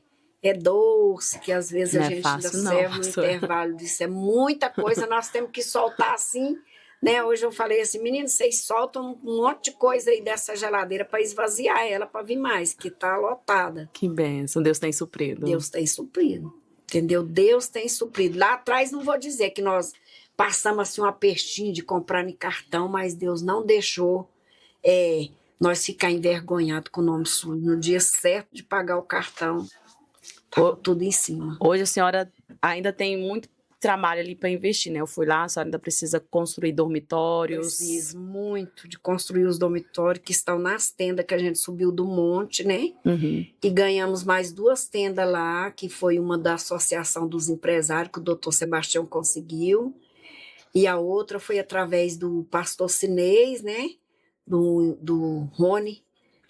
doce, que às vezes Não a é gente fácil, ainda não, serve no pastora. intervalo disso. É muita coisa, nós temos que soltar assim, né? Hoje eu falei assim, meninos, vocês soltam um monte de coisa aí dessa geladeira para esvaziar ela, para vir mais, que tá lotada. Que bênção, Deus tem suprido. Deus tem suprido, entendeu? Deus tem suprido. Lá atrás não vou dizer que nós passamos assim um apertinho de comprar em cartão, mas Deus não deixou nós ficar envergonhados com o nome sujo. No dia certo de pagar o cartão, tá tudo em cima. Hoje a senhora ainda tem muito trabalho ali para investir, né? Eu fui lá, a senhora ainda precisa construir dormitórios. Preciso muito de construir os dormitórios que estão nas tendas que a gente subiu do monte, né? E ganhamos mais 2 tendas lá, que foi uma da Associação dos Empresários, que o doutor Sebastião conseguiu. E a outra foi através do pastor Sinês, né? Do Rony.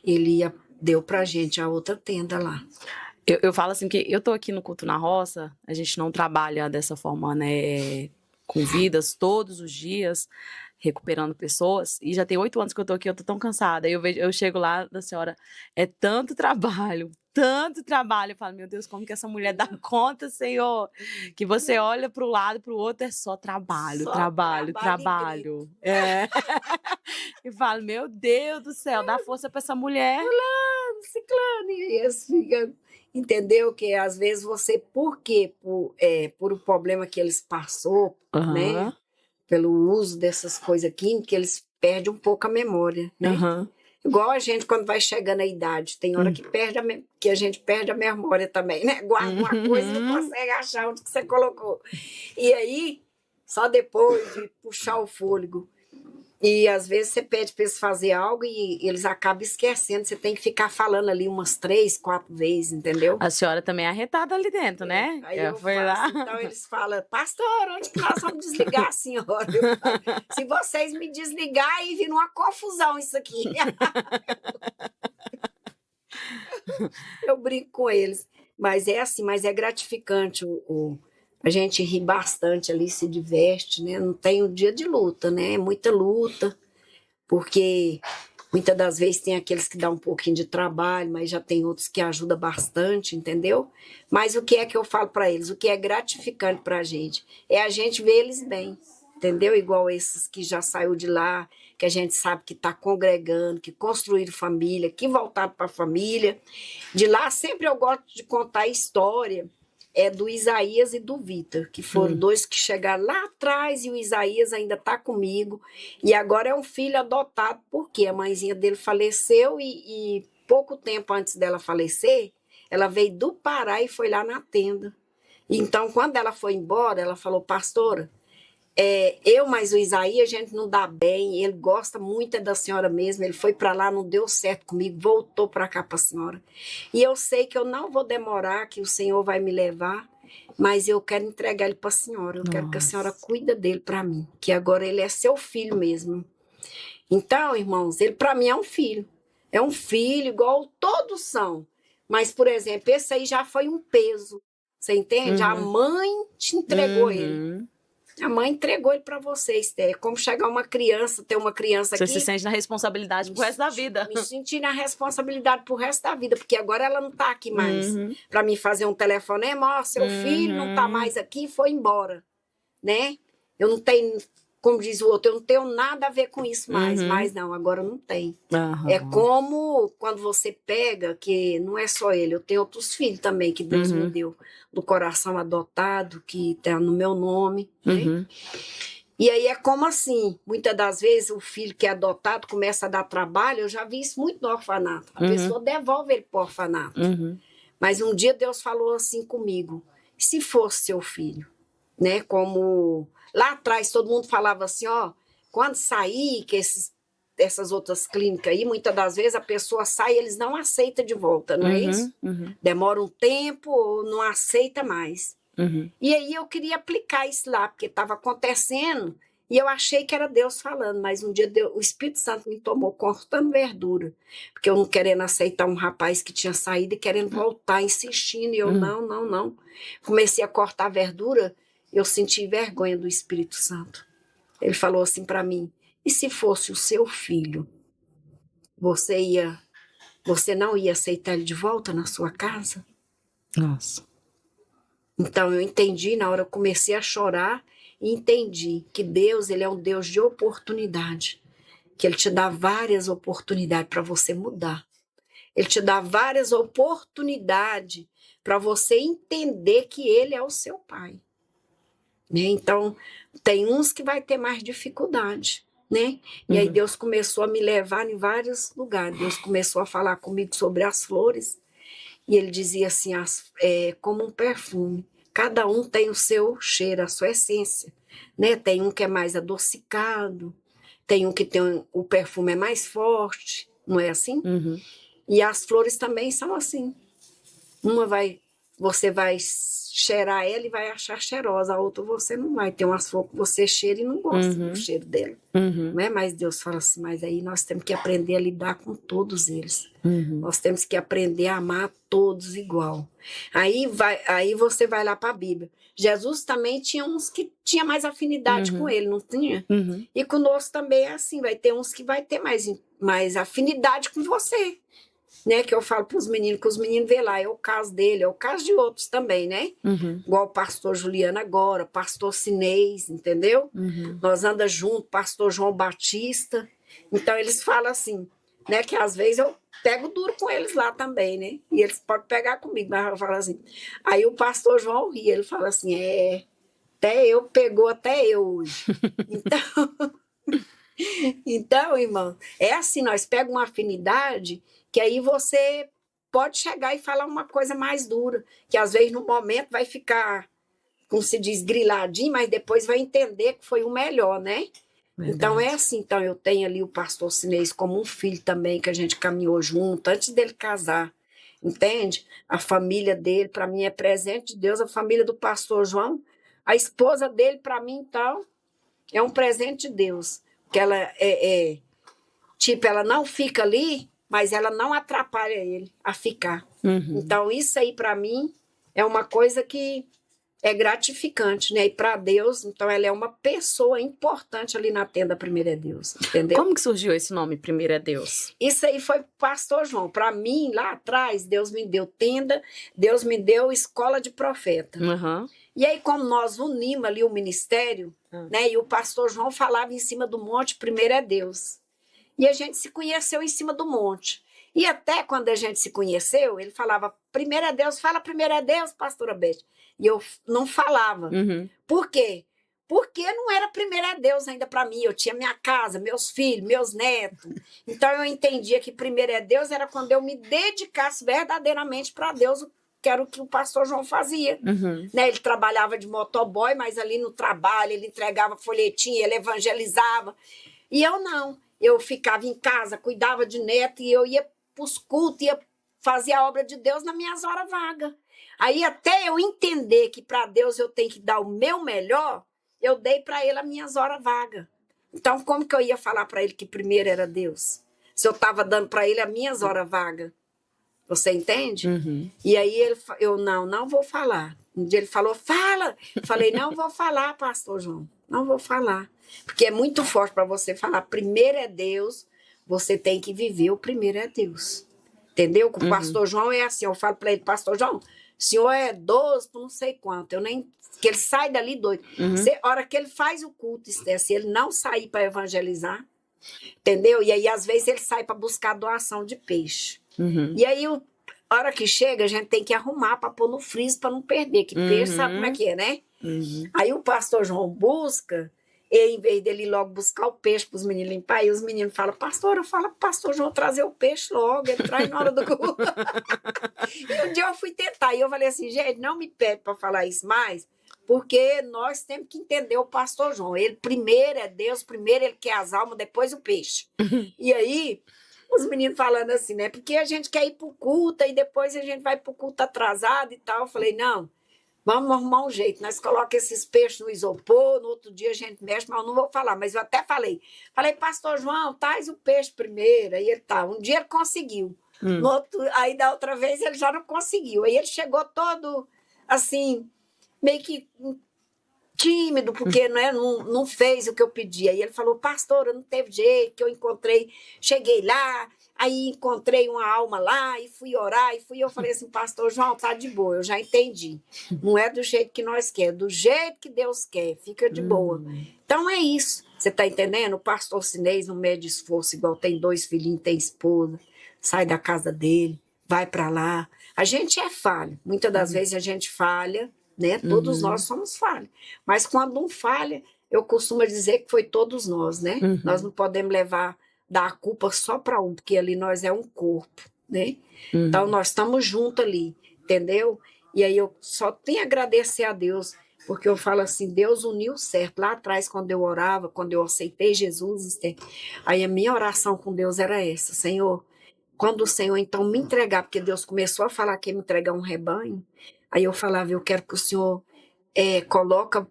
Ele deu pra gente a outra tenda lá. Eu falo assim, que eu tô aqui no Culto na Roça, a gente não trabalha dessa forma, né, com vidas todos os dias, recuperando pessoas, e já tem 8 anos que eu tô aqui, eu tô tão cansada, eu chego lá da senhora, é tanto trabalho, eu falo, meu Deus, como que essa mulher dá conta, Senhor, que você olha para o lado, para o outro, é só trabalho. E falo, meu Deus do céu, dá força para essa mulher. Ciclano, e eles ficam, entendeu? Que às vezes você, por quê? Por o problema que eles passou, né? Pelo uso dessas coisas químicas, eles perdem um pouco a memória, né? Igual a gente quando vai chegando à idade, tem hora que a gente perde a memória também, né? Guarda uma coisa e não consegue achar onde que você colocou. E aí, só depois de puxar o fôlego. E às vezes você pede para eles fazer algo e eles acabam esquecendo. Você tem que ficar falando ali umas 3, 4 vezes, entendeu? A senhora também é arretada ali dentro, né? Aí eu falo assim, então eles falam, pastor, onde que nós vamos desligar a senhora? Eu falo, se vocês me desligar, aí vira uma confusão isso aqui. Eu brinco com eles. Mas é assim, mas é gratificante A gente ri bastante ali, se diverte, né? Não tem um dia de luta, né? É muita luta, porque muitas das vezes tem aqueles que dão um pouquinho de trabalho, mas já tem outros que ajudam bastante, entendeu? Mas o que é que eu falo para eles? O que é gratificante para a gente? É a gente ver eles bem, entendeu? Igual esses que já saiu de lá, que a gente sabe que está congregando, que construíram família, que voltaram para a família. De lá sempre eu gosto de contar a história do Isaías e do Vitor, que foram dois que chegaram lá atrás, e o Isaías ainda está comigo, e agora é um filho adotado, porque a mãezinha dele faleceu, e pouco tempo antes dela falecer, ela veio do Pará e foi lá na tenda. Então, quando ela foi embora, ela falou: pastora, eu mais o Isaías, a gente não dá bem, ele gosta muito da senhora mesmo, ele foi para lá, não deu certo comigo, voltou para cá para a senhora. E eu sei que eu não vou demorar, que o Senhor vai me levar, mas eu quero entregar ele para a senhora, eu quero que a senhora cuida dele para mim, que agora ele é seu filho mesmo. Então, irmãos, ele para mim é um filho igual todos são, mas, por exemplo, esse aí já foi um peso, você entende? A mãe te entregou ele. A mãe entregou ele para vocês. É como chegar uma criança, ter uma criança aqui. Você se sente na responsabilidade pro resto da vida. Me sentir na responsabilidade pro resto da vida, porque agora ela não está aqui mais. Para mim fazer um telefonema, ó, seu filho não está mais aqui, foi embora, né? Eu não tenho, como diz o outro, eu não tenho nada a ver com isso mais, mas não, agora não tem. É como quando você pega, que não é só ele, eu tenho outros filhos também que Deus me deu, do coração adotado, que está no meu nome, né? E aí é como assim, muitas das vezes o filho que é adotado começa a dar trabalho, eu já vi isso muito no orfanato, a pessoa devolve ele para o orfanato. Mas um dia Deus falou assim comigo: se fosse seu filho, né, como lá atrás todo mundo falava assim, ó, quando sair, que essas outras clínicas aí, muitas das vezes a pessoa sai e eles não aceitam de volta, não é isso? Demora um tempo ou não aceita mais. E aí eu queria aplicar isso lá, porque estava acontecendo, e eu achei que era Deus falando, mas um dia o Espírito Santo me tomou cortando verdura, porque eu não querendo aceitar um rapaz que tinha saído e querendo voltar, insistindo, e eu não. Comecei a cortar verdura, eu senti vergonha do Espírito Santo. Ele falou assim para mim: e se fosse o seu filho, você não ia aceitar ele de volta na sua casa? Nossa. Então eu entendi, na hora eu comecei a chorar e entendi que Deus, ele é um Deus de oportunidade, que ele te dá várias oportunidades para você mudar. Ele te dá várias oportunidades para você entender que ele é o seu pai. Né? Então, tem uns que vai ter mais dificuldade, né? E aí Deus começou a me levar em vários lugares. Deus começou a falar comigo sobre as flores, e ele dizia assim, como um perfume. Cada um tem o seu cheiro, a sua essência, né? Tem um que é mais adocicado, tem um que tem o perfume é mais forte, não é assim? E as flores também são assim. Você vai cheirar ela e vai achar cheirosa, a outra você não vai. Tem umas flores que você cheira e não gosta do cheiro dela. Não é? Mas Deus fala assim, mas aí nós temos que aprender a lidar com todos eles. Nós temos que aprender a amar todos igual. Aí você vai lá para a Bíblia. Jesus também tinha uns que tinha mais afinidade com ele, não tinha? E conosco também é assim, vai ter uns que vai ter mais afinidade com você. Né, que eu falo para os meninos, que os meninos vê lá, é o caso dele, é o caso de outros também, né? Igual o pastor Juliano agora, pastor Sinês, entendeu? Nós andamos juntos, pastor João Batista. Então eles falam assim, né, que às vezes eu pego duro com eles lá também, né? E eles podem pegar comigo, mas eu falo assim. Aí o pastor João ri, ele fala assim, pegou até eu hoje. Então, irmão, é assim, nós pegamos uma afinidade que aí você pode chegar e falar uma coisa mais dura, que às vezes no momento vai ficar, como se diz, griladinho, mas depois vai entender que foi o melhor, né? Verdade. Então é assim, então eu tenho ali o pastor Sinês como um filho também, que a gente caminhou junto, antes dele casar, entende? A família dele, para mim, é presente de Deus, a família do pastor João, a esposa dele, para mim, então, é um presente de Deus, que ela tipo, ela não fica ali, mas ela não atrapalha ele a ficar. Então, isso aí, para mim, é uma coisa que É gratificante, né? E para Deus, então ela é uma pessoa importante ali na tenda Primeiro é Deus, entendeu? Como que surgiu esse nome, Primeiro é Deus? Isso aí foi pastor João. Para mim, lá atrás, Deus me deu tenda, Deus me deu escola de profeta. Uhum. E aí, como nós unimos ali o ministério, né? E o pastor João falava em cima do monte, Primeiro é Deus. E a gente se conheceu em cima do monte. E até quando a gente se conheceu, ele falava, Primeiro é Deus, fala Primeiro é Deus, pastora Beth. E eu não falava. Uhum. Por quê? Porque não era Primeiro é Deus ainda para mim. Eu tinha minha casa, meus filhos, meus netos. Então eu entendia que Primeiro é Deus era quando eu me dedicasse verdadeiramente para Deus, que era o que o pastor João fazia. Uhum. Né? Ele trabalhava de motoboy, mas ali no trabalho ele entregava folhetinho, ele evangelizava. E eu não. Eu ficava em casa, cuidava de neto e eu ia para os cultos, ia fazer a obra de Deus nas minhas horas vagas. Aí até eu entender que para Deus eu tenho que dar o meu melhor, eu dei para ele as minhas horas vagas. Então, como que eu ia falar para ele que primeiro era Deus? Se eu estava dando para ele as minhas horas vagas. Você entende? Uhum. E aí eu não vou falar. Um dia ele falou, fala. Eu falei, não vou falar, pastor João. Não vou falar. Porque é muito forte para você falar, primeiro é Deus, você tem que viver o primeiro é Deus. Entendeu? Com o pastor João é assim, eu falo para ele, pastor João, o senhor é 12 por não sei quanto, eu nem... que ele sai dali doido. A hora que ele faz o culto, se ele não sair para evangelizar, entendeu? E aí, às vezes, ele sai para buscar doação de peixe. Uhum. E aí, a hora que chega, a gente tem que arrumar para pôr no freezer para não perder, que peixe sabe como é que é, né? Uhum. Aí o pastor João busca, e em vez dele ir logo buscar o peixe para os meninos limpar, e os meninos falam, pastor, eu falo pro pastor João trazer o peixe logo, ele traz na hora do culto. E um dia eu fui tentar, e eu falei assim, gente, não me pede para falar isso mais, porque nós temos que entender o pastor João. Ele primeiro é Deus, primeiro ele quer as almas, depois o peixe. E aí, os meninos falando assim, né? Porque a gente quer ir pro culto, e depois a gente vai pro culto atrasado e tal. Eu falei, não, vamos arrumar um jeito. Nós colocamos esses peixes no isopor, no outro dia a gente mexe, mas eu não vou falar. Mas eu até falei, pastor João, traz o peixe primeiro. Aí ele tá. Um dia ele conseguiu. No outro, aí da outra vez ele já não conseguiu. Aí ele chegou todo assim, meio que tímido, porque né, não fez o que eu pedi. Aí ele falou, pastora, não teve jeito, que eu encontrei, cheguei lá, aí encontrei uma alma lá, e fui orar, eu falei assim, pastor João, tá de boa, eu já entendi. Não é do jeito que nós queremos, do jeito que Deus quer, fica de boa. Então é isso, você tá entendendo? O pastor Sinês não mede esforço, igual tem 2 filhinhos, tem esposa, sai da casa dele, vai para lá. A gente é falho, muitas das vezes a gente falha, né? Todos nós somos falhos. Mas quando não falha, eu costumo dizer que foi todos nós, né? Nós não podemos dar a culpa só para um, porque ali nós é um corpo, né? Então nós estamos juntos ali, entendeu? E aí eu só tenho a agradecer a Deus, porque eu falo assim, Deus uniu certo. Lá atrás, quando eu orava, quando eu aceitei Jesus, aí a minha oração com Deus era essa, Senhor, quando o Senhor então me entregar, porque Deus começou a falar que ia me entregar um rebanho, aí eu falava, eu quero que o Senhor coloca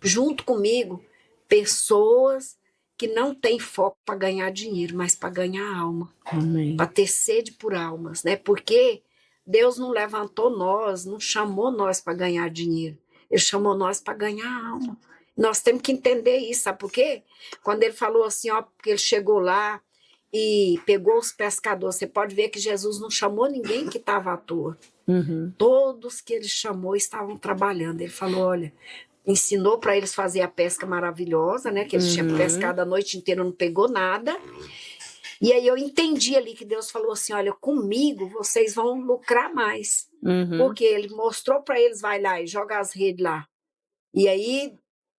junto comigo pessoas que não têm foco para ganhar dinheiro, mas para ganhar alma, para ter sede por almas, né? Porque Deus não levantou nós, não chamou nós para ganhar dinheiro, Ele chamou nós para ganhar alma. Nós temos que entender isso, sabe por quê? Quando Ele falou assim, ó, porque Ele chegou lá e pegou os pescadores, você pode ver que Jesus não chamou ninguém que estava à toa. Todos que ele chamou estavam trabalhando. Ele falou, olha, ensinou para eles fazer a pesca maravilhosa, né? Que eles tinham pescado a noite inteira, não pegou nada. E aí eu entendi ali que Deus falou assim, olha, comigo vocês vão lucrar mais. Porque ele mostrou para eles, vai lá e joga as redes lá. E aí,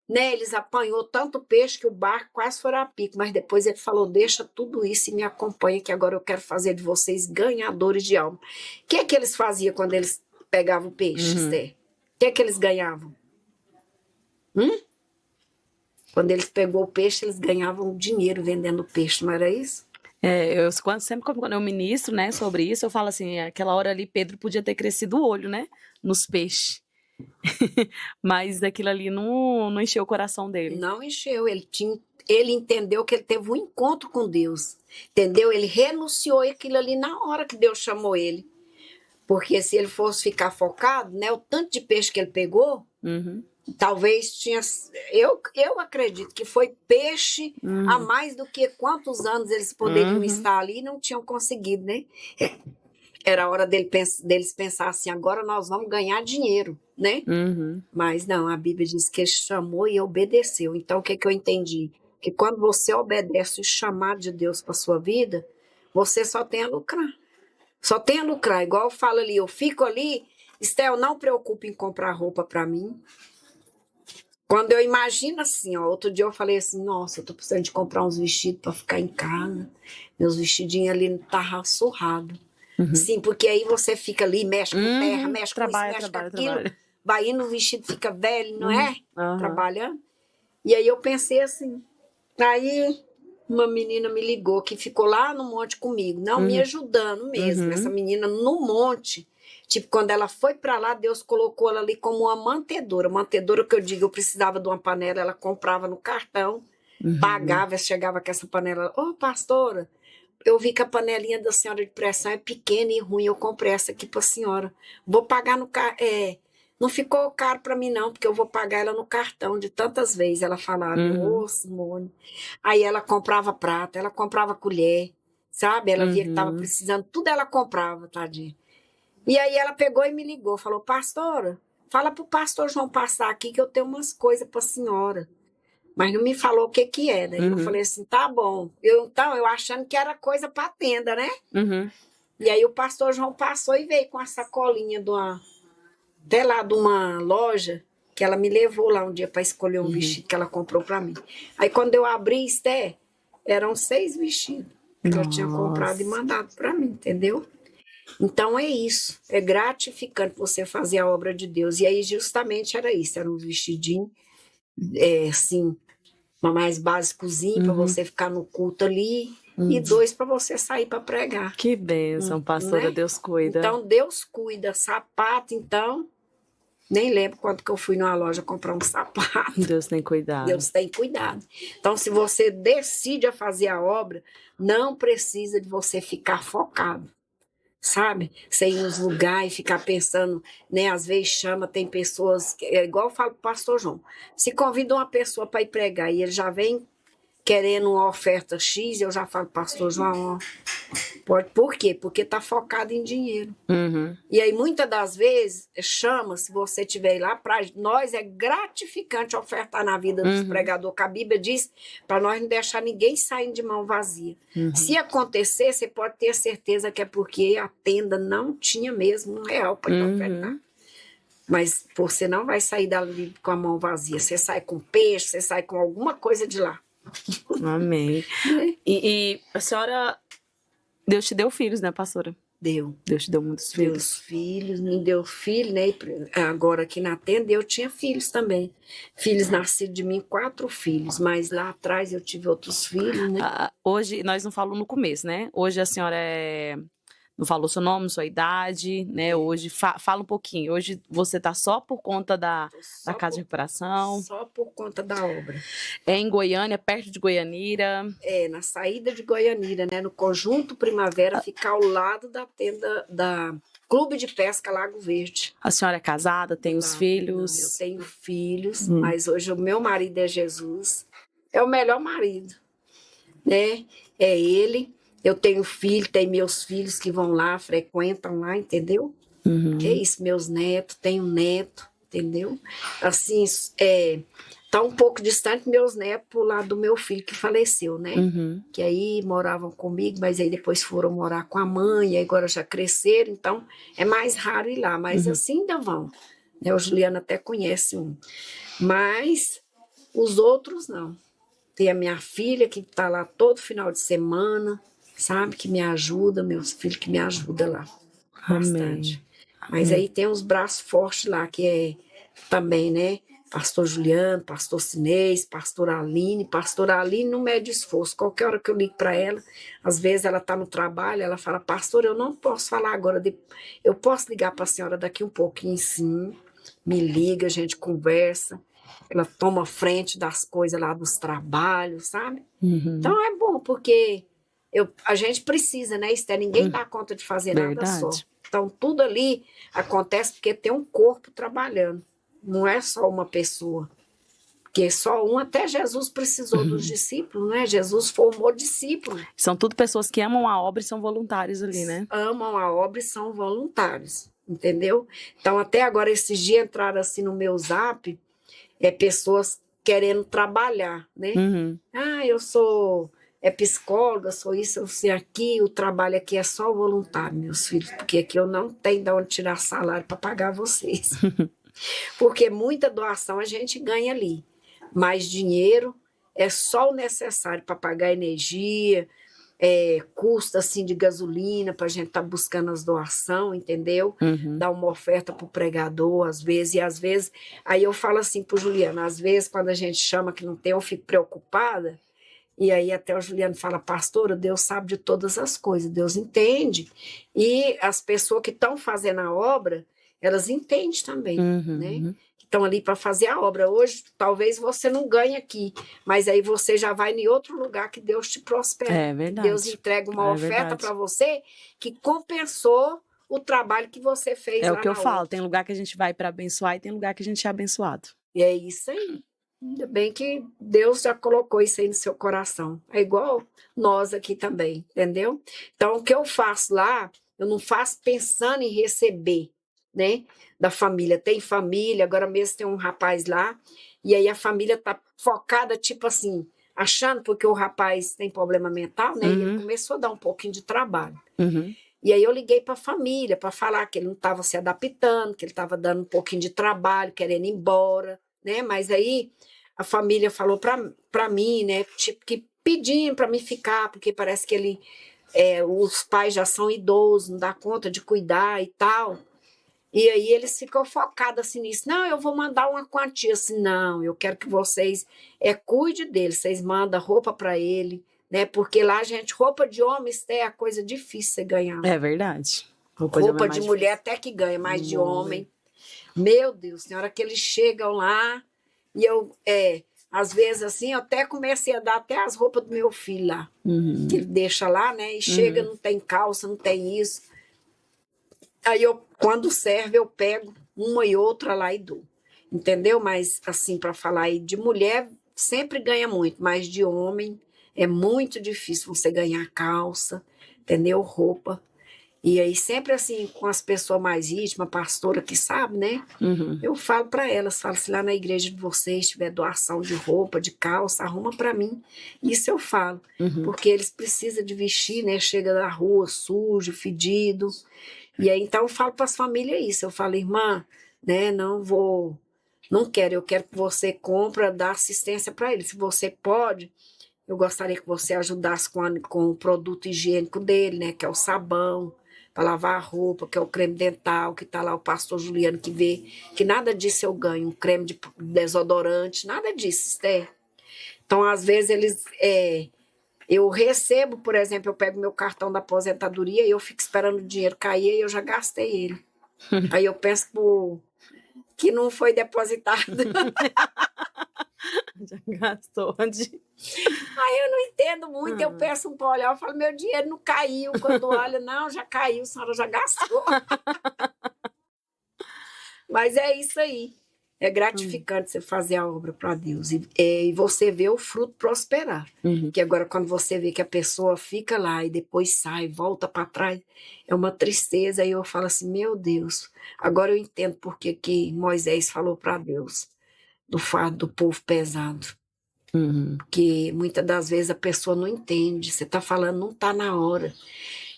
né, eles apanhou tanto peixe que o barco quase foi a pico, mas depois ele falou, deixa tudo isso e me acompanha, que agora eu quero fazer de vocês ganhadores de alma. O que é que eles faziam quando eles pegavam o peixe, Esther? O que é que eles ganhavam? Quando eles pegou o peixe, eles ganhavam dinheiro vendendo peixe, não era isso? Sempre quando eu ministro, né, sobre isso, eu falo assim, aquela hora ali Pedro podia ter crescido o olho, né, nos peixes. Mas aquilo ali não encheu o coração dele. Não encheu, ele entendeu que ele teve um encontro com Deus, entendeu? Ele renunciou aquilo ali na hora que Deus chamou ele. Porque se ele fosse ficar focado, né, o tanto de peixe que ele pegou, talvez tinha... Eu acredito que foi peixe a mais do que quantos anos eles poderiam estar ali e não tinham conseguido, né? Era a hora deles pensar assim, agora nós vamos ganhar dinheiro, né? Mas não, a Bíblia diz que ele chamou e obedeceu. Então, o que eu entendi? Que quando você obedece o chamado de Deus para sua vida, você só tem a lucrar. Só tem a lucrar. Igual eu falo ali, eu fico ali, Estel, não preocupe em comprar roupa para mim. Quando eu imagino assim, ó, outro dia eu falei assim, nossa, eu tô precisando de comprar uns vestidos para ficar em casa. Meus vestidinhos ali tá surrado. Sim, porque aí você fica ali, mexe com terra, mexe com isso, mexe com aquilo. Vai indo, o vestido fica velho, não é? Trabalhando. E aí eu pensei assim. Aí uma menina me ligou que ficou lá no monte comigo, não me ajudando mesmo. Essa menina no monte. Tipo, quando ela foi para lá, Deus colocou ela ali como uma mantedora. Mantedora que eu digo, eu precisava de uma panela, ela comprava no cartão, pagava, chegava com essa panela. Ô, pastora, eu vi que a panelinha da senhora de pressão é pequena e ruim, eu comprei essa aqui para a senhora. Vou pagar no cartão. Não ficou caro para mim não, porque eu vou pagar ela no cartão de tantas vezes. Ela falava, ô, Simone. Aí ela comprava prato, ela comprava colher, sabe? Ela via que estava precisando, tudo ela comprava, tadinha. E aí ela pegou e me ligou, falou, pastora, fala pro pastor João passar aqui que eu tenho umas coisas para a senhora. Mas não me falou o que que era. Eu falei assim, tá bom. Eu achando que era coisa para tenda, né? E aí o pastor João passou e veio com a sacolinha até lá de uma loja que ela me levou lá um dia para escolher um vestido que ela comprou para mim. Aí quando eu abri, Esté, eram 6 vestidos que ela tinha comprado e mandado para mim, entendeu? Então é isso, é gratificante você fazer a obra de Deus. E aí justamente era isso, era um vestidinho, assim, mais básicozinho para você ficar no culto ali e 2 para você sair para pregar. Que bênção, pastora, né? Deus cuida. Então Deus cuida, sapato, então, nem lembro quanto que eu fui numa loja comprar um sapato. Deus tem cuidado. Deus tem cuidado. Então se você decide a fazer a obra, não precisa de você ficar focado. Sabe? Você ir nos lugares e ficar pensando, né? Às vezes chama, tem pessoas, igual eu falo pro pastor João, se convida uma pessoa para ir pregar e ele já vem querendo uma oferta X, eu já falo, pastor João, ó, pode, por quê? Porque tá focado em dinheiro. E aí, muitas das vezes, chama, se você estiver lá, para nós é gratificante ofertar na vida dos pregadores, que a Bíblia diz, para nós não deixar ninguém sair de mão vazia. Se acontecer, você pode ter certeza que é porque a tenda não tinha mesmo R$1 para ofertar. Mas você não vai sair dali com a mão vazia, você sai com peixe, você sai com alguma coisa de lá. Amém. E a senhora, Deus te deu filhos, né, pastora? Deu. Deus te deu muitos filhos. Meus filhos, me deu filho, né? Agora aqui na tenda eu tinha filhos também. Filhos nascidos de mim, 4 filhos, mas lá atrás eu tive outros filhos, né? Hoje, nós não falamos no começo, né? Hoje a senhora não falou seu nome, sua idade, né? Hoje, fala um pouquinho. Hoje você tá só por conta da Casa de Recuperação? Só por conta da obra. É em Goiânia, perto de Goianira? É, na saída de Goianira, né? No Conjunto Primavera, fica ao lado da tenda da Clube de Pesca Lago Verde. A senhora é casada, tem os filhos? Não, eu tenho filhos, mas hoje o meu marido é Jesus. É o melhor marido, né? É ele. Eu tenho filho, tem meus filhos que vão lá, frequentam lá, entendeu? É isso, meus netos, tenho neto, entendeu? Assim, tá um pouco distante meus netos pro lado do meu filho que faleceu, né? Que aí moravam comigo, mas aí depois foram morar com a mãe, e agora já cresceram, então é mais raro ir lá, mas assim ainda vão. Né? O Juliano até conhece um. Mas os outros não. Tem a minha filha que tá lá todo final de semana, sabe, que me ajuda, meus filhos que me ajudam lá, bastante. Mas aí tem uns braços fortes lá, que é também, né, pastor Juliano, pastor Sinês, pastor Aline não mede esforço, qualquer hora que eu ligo para ela, às vezes ela tá no trabalho, ela fala, pastor, eu não posso falar agora, eu posso ligar para a senhora daqui um pouquinho, sim, me liga, a gente conversa, ela toma frente das coisas lá dos trabalhos, sabe? Então é bom, porque A gente precisa, né, Esther? Ninguém dá conta de fazer nada só. Verdade. Então, tudo ali acontece porque tem um corpo trabalhando. Não é só uma pessoa. Porque só um, até Jesus precisou dos discípulos, né? Jesus formou discípulos. São tudo pessoas que amam a obra e são voluntários ali, né? Amam a obra e são voluntários, entendeu? Então, até agora, esses dias entraram assim no meu zap, pessoas querendo trabalhar, né? Uhum. Ah, eu sou psicóloga, sou isso, eu sei aqui, o trabalho aqui é só voluntário, meus filhos, porque aqui eu não tenho de onde tirar salário para pagar vocês. Porque muita doação a gente ganha ali, mas dinheiro é só o necessário para pagar energia, custo assim, de gasolina, para a gente estar buscando as doações, entendeu? Uhum. Dar uma oferta para o pregador, às vezes, e às vezes, aí eu falo assim para o Juliano, às vezes quando a gente chama que não tem, eu fico preocupada, e aí até o Juliano fala, pastora, Deus sabe de todas as coisas, Deus entende, e as pessoas que estão fazendo a obra, elas entendem também, né? Estão ali para fazer a obra. Hoje, talvez você não ganhe aqui, mas aí você já vai em outro lugar que Deus te prospera. É verdade. Deus entrega uma oferta para você que compensou o trabalho que você fez lá. É o que eu falo, tem lugar que a gente vai para abençoar e tem lugar que a gente é abençoado. E é isso aí. Ainda bem que Deus já colocou isso aí no seu coração. É igual nós aqui também, entendeu? Então, o que eu faço lá, eu não faço pensando em receber, né? Da família. Tem família, agora mesmo tem um rapaz lá, e aí a família tá focada, tipo assim, achando porque o rapaz tem problema mental, né? E ele começou a dar um pouquinho de trabalho. E aí eu liguei para a família para falar que ele não estava se adaptando, que ele estava dando um pouquinho de trabalho, querendo ir embora, né? Mas aí a família falou para mim, né? Tipo, que pedindo para mim ficar, porque parece que ele, os pais já são idosos, não dá conta de cuidar e tal. E aí eles ficam focados assim nisso. Não, eu vou mandar uma quantia. Assim, não, eu quero que vocês cuidem dele. Vocês mandam roupa para ele, né? Porque lá, gente, roupa de homem é a coisa difícil você ganhar. É verdade. Roupa de mulher até que ganha, mas de homem. Meu Deus, na hora que eles chegam lá, e eu, às vezes assim, eu até comecei a dar até as roupas do meu filho lá. Que ele deixa lá, né? E chega, não tem calça, não tem isso. Aí eu, quando serve, eu pego uma e outra lá e dou. Entendeu? Mas, assim, para falar aí de mulher, sempre ganha muito, mas de homem é muito difícil você ganhar calça, entendeu? Roupa. E aí, sempre assim, com as pessoas mais íntimas, pastora que sabe, né? Eu falo para elas, falo, se lá na igreja de vocês tiver doação de roupa, de calça, arruma para mim. Isso eu falo, porque eles precisam de vestir, né? Chega da rua sujo, fedido. E aí, então, eu falo para as famílias isso. Eu falo, irmã, né? Não quero, eu quero que você compre, dá assistência para eles. Se você pode, eu gostaria que você ajudasse com o produto higiênico dele, né? Que é o sabão, para lavar a roupa, que é o creme dental, que está lá o pastor Juliano que vê, que nada disso eu ganho, um creme de desodorante, nada disso, Esther. Então, às vezes, eu recebo, por exemplo, eu pego meu cartão da aposentadoria e eu fico esperando o dinheiro cair e eu já gastei ele. Aí eu penso que não foi depositado. Já gastou onde? Aí eu não entendo muito, eu peço para olhar, eu falo, meu dinheiro não caiu. Quando olha, não, já caiu, a senhora já gastou. Mas é isso aí. É gratificante você fazer a obra para Deus e você vê o fruto prosperar. Que agora, quando você vê que a pessoa fica lá e depois sai, volta para trás, é uma tristeza. Aí eu falo assim, meu Deus, agora eu entendo porque que Moisés falou para Deus do fardo do povo pesado. Porque muitas das vezes a pessoa não entende, você está falando, não está na hora.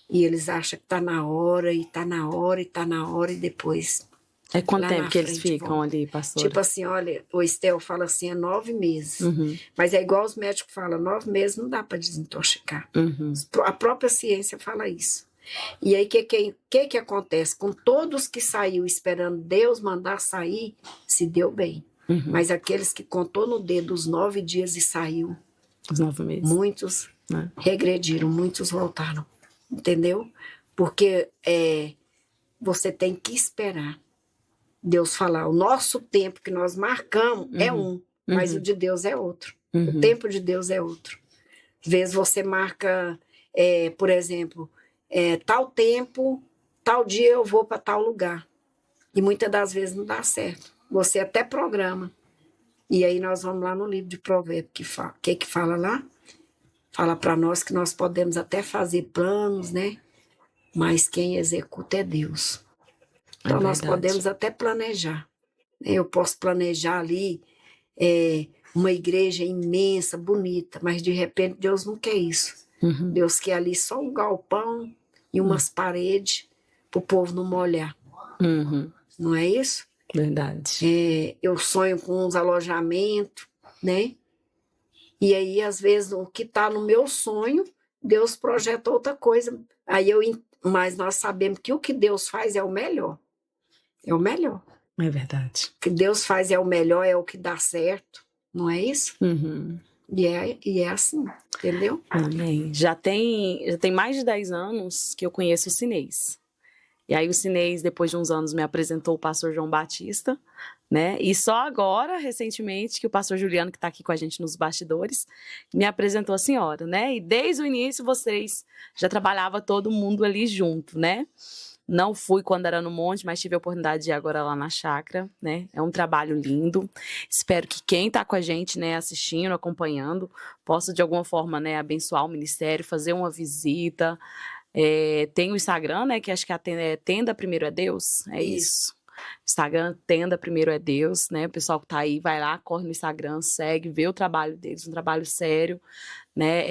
E eles acham que está na hora, e está na hora, e está na hora, e depois... Quanto tempo que eles ficam ali, pastora? Tipo assim, olha, o Estel fala assim, é 9 meses. Mas é igual os médicos falam, 9 meses não dá para desintoxicar. A própria ciência fala isso. E aí, o que acontece? Com todos que saiu esperando Deus mandar sair, se deu bem. Mas aqueles que contou no dedo os 9 dias e saiu, os 9 meses. Muitos regrediram, muitos voltaram. Entendeu? Porque você tem que esperar Deus falar. O nosso tempo que nós marcamos é mas o de Deus é outro. O tempo de Deus é outro. Às vezes você marca por exemplo, tal tempo, tal dia eu vou para tal lugar. E muitas das vezes não dá certo. Você até programa. E aí nós vamos lá no livro de Provérbios, que fala lá? Fala para nós que nós podemos até fazer planos, né? Mas quem executa é Deus. Então nós podemos até planejar. Eu posso planejar ali uma igreja imensa, bonita, mas de repente Deus não quer isso. Uhum. Deus quer ali só um galpão e umas paredes para o povo não molhar. Uhum. Não é isso? Verdade. Eu sonho com uns alojamentos, né? E aí, às vezes, o que está no meu sonho, Deus projeta outra coisa. Mas nós sabemos que o que Deus faz é o melhor. É o melhor. É verdade. O que Deus faz é o melhor, é o que dá certo. Não é isso? Uhum. E é assim, entendeu? Amém. Já tem mais de 10 anos que eu conheço o Sinês. E aí o Sinês, depois de uns anos, me apresentou o pastor João Batista, né? E só agora, recentemente, que o pastor Juliano, que está aqui com a gente nos bastidores, me apresentou a senhora, né? E desde o início vocês já trabalhavam todo mundo ali junto, né? Não fui quando era no monte, mas tive a oportunidade de ir agora lá na chácara, né? É um trabalho lindo. Espero que quem está com a gente, né, assistindo, acompanhando, possa de alguma forma, né, abençoar o ministério, fazer uma visita. Tem o Instagram, né, que acho que é Tenda Primeiro é Deus, é isso. Instagram, Tenda Primeiro é Deus, né? O pessoal que tá aí, vai lá, corre no Instagram, segue, vê o trabalho deles, um trabalho sério, né?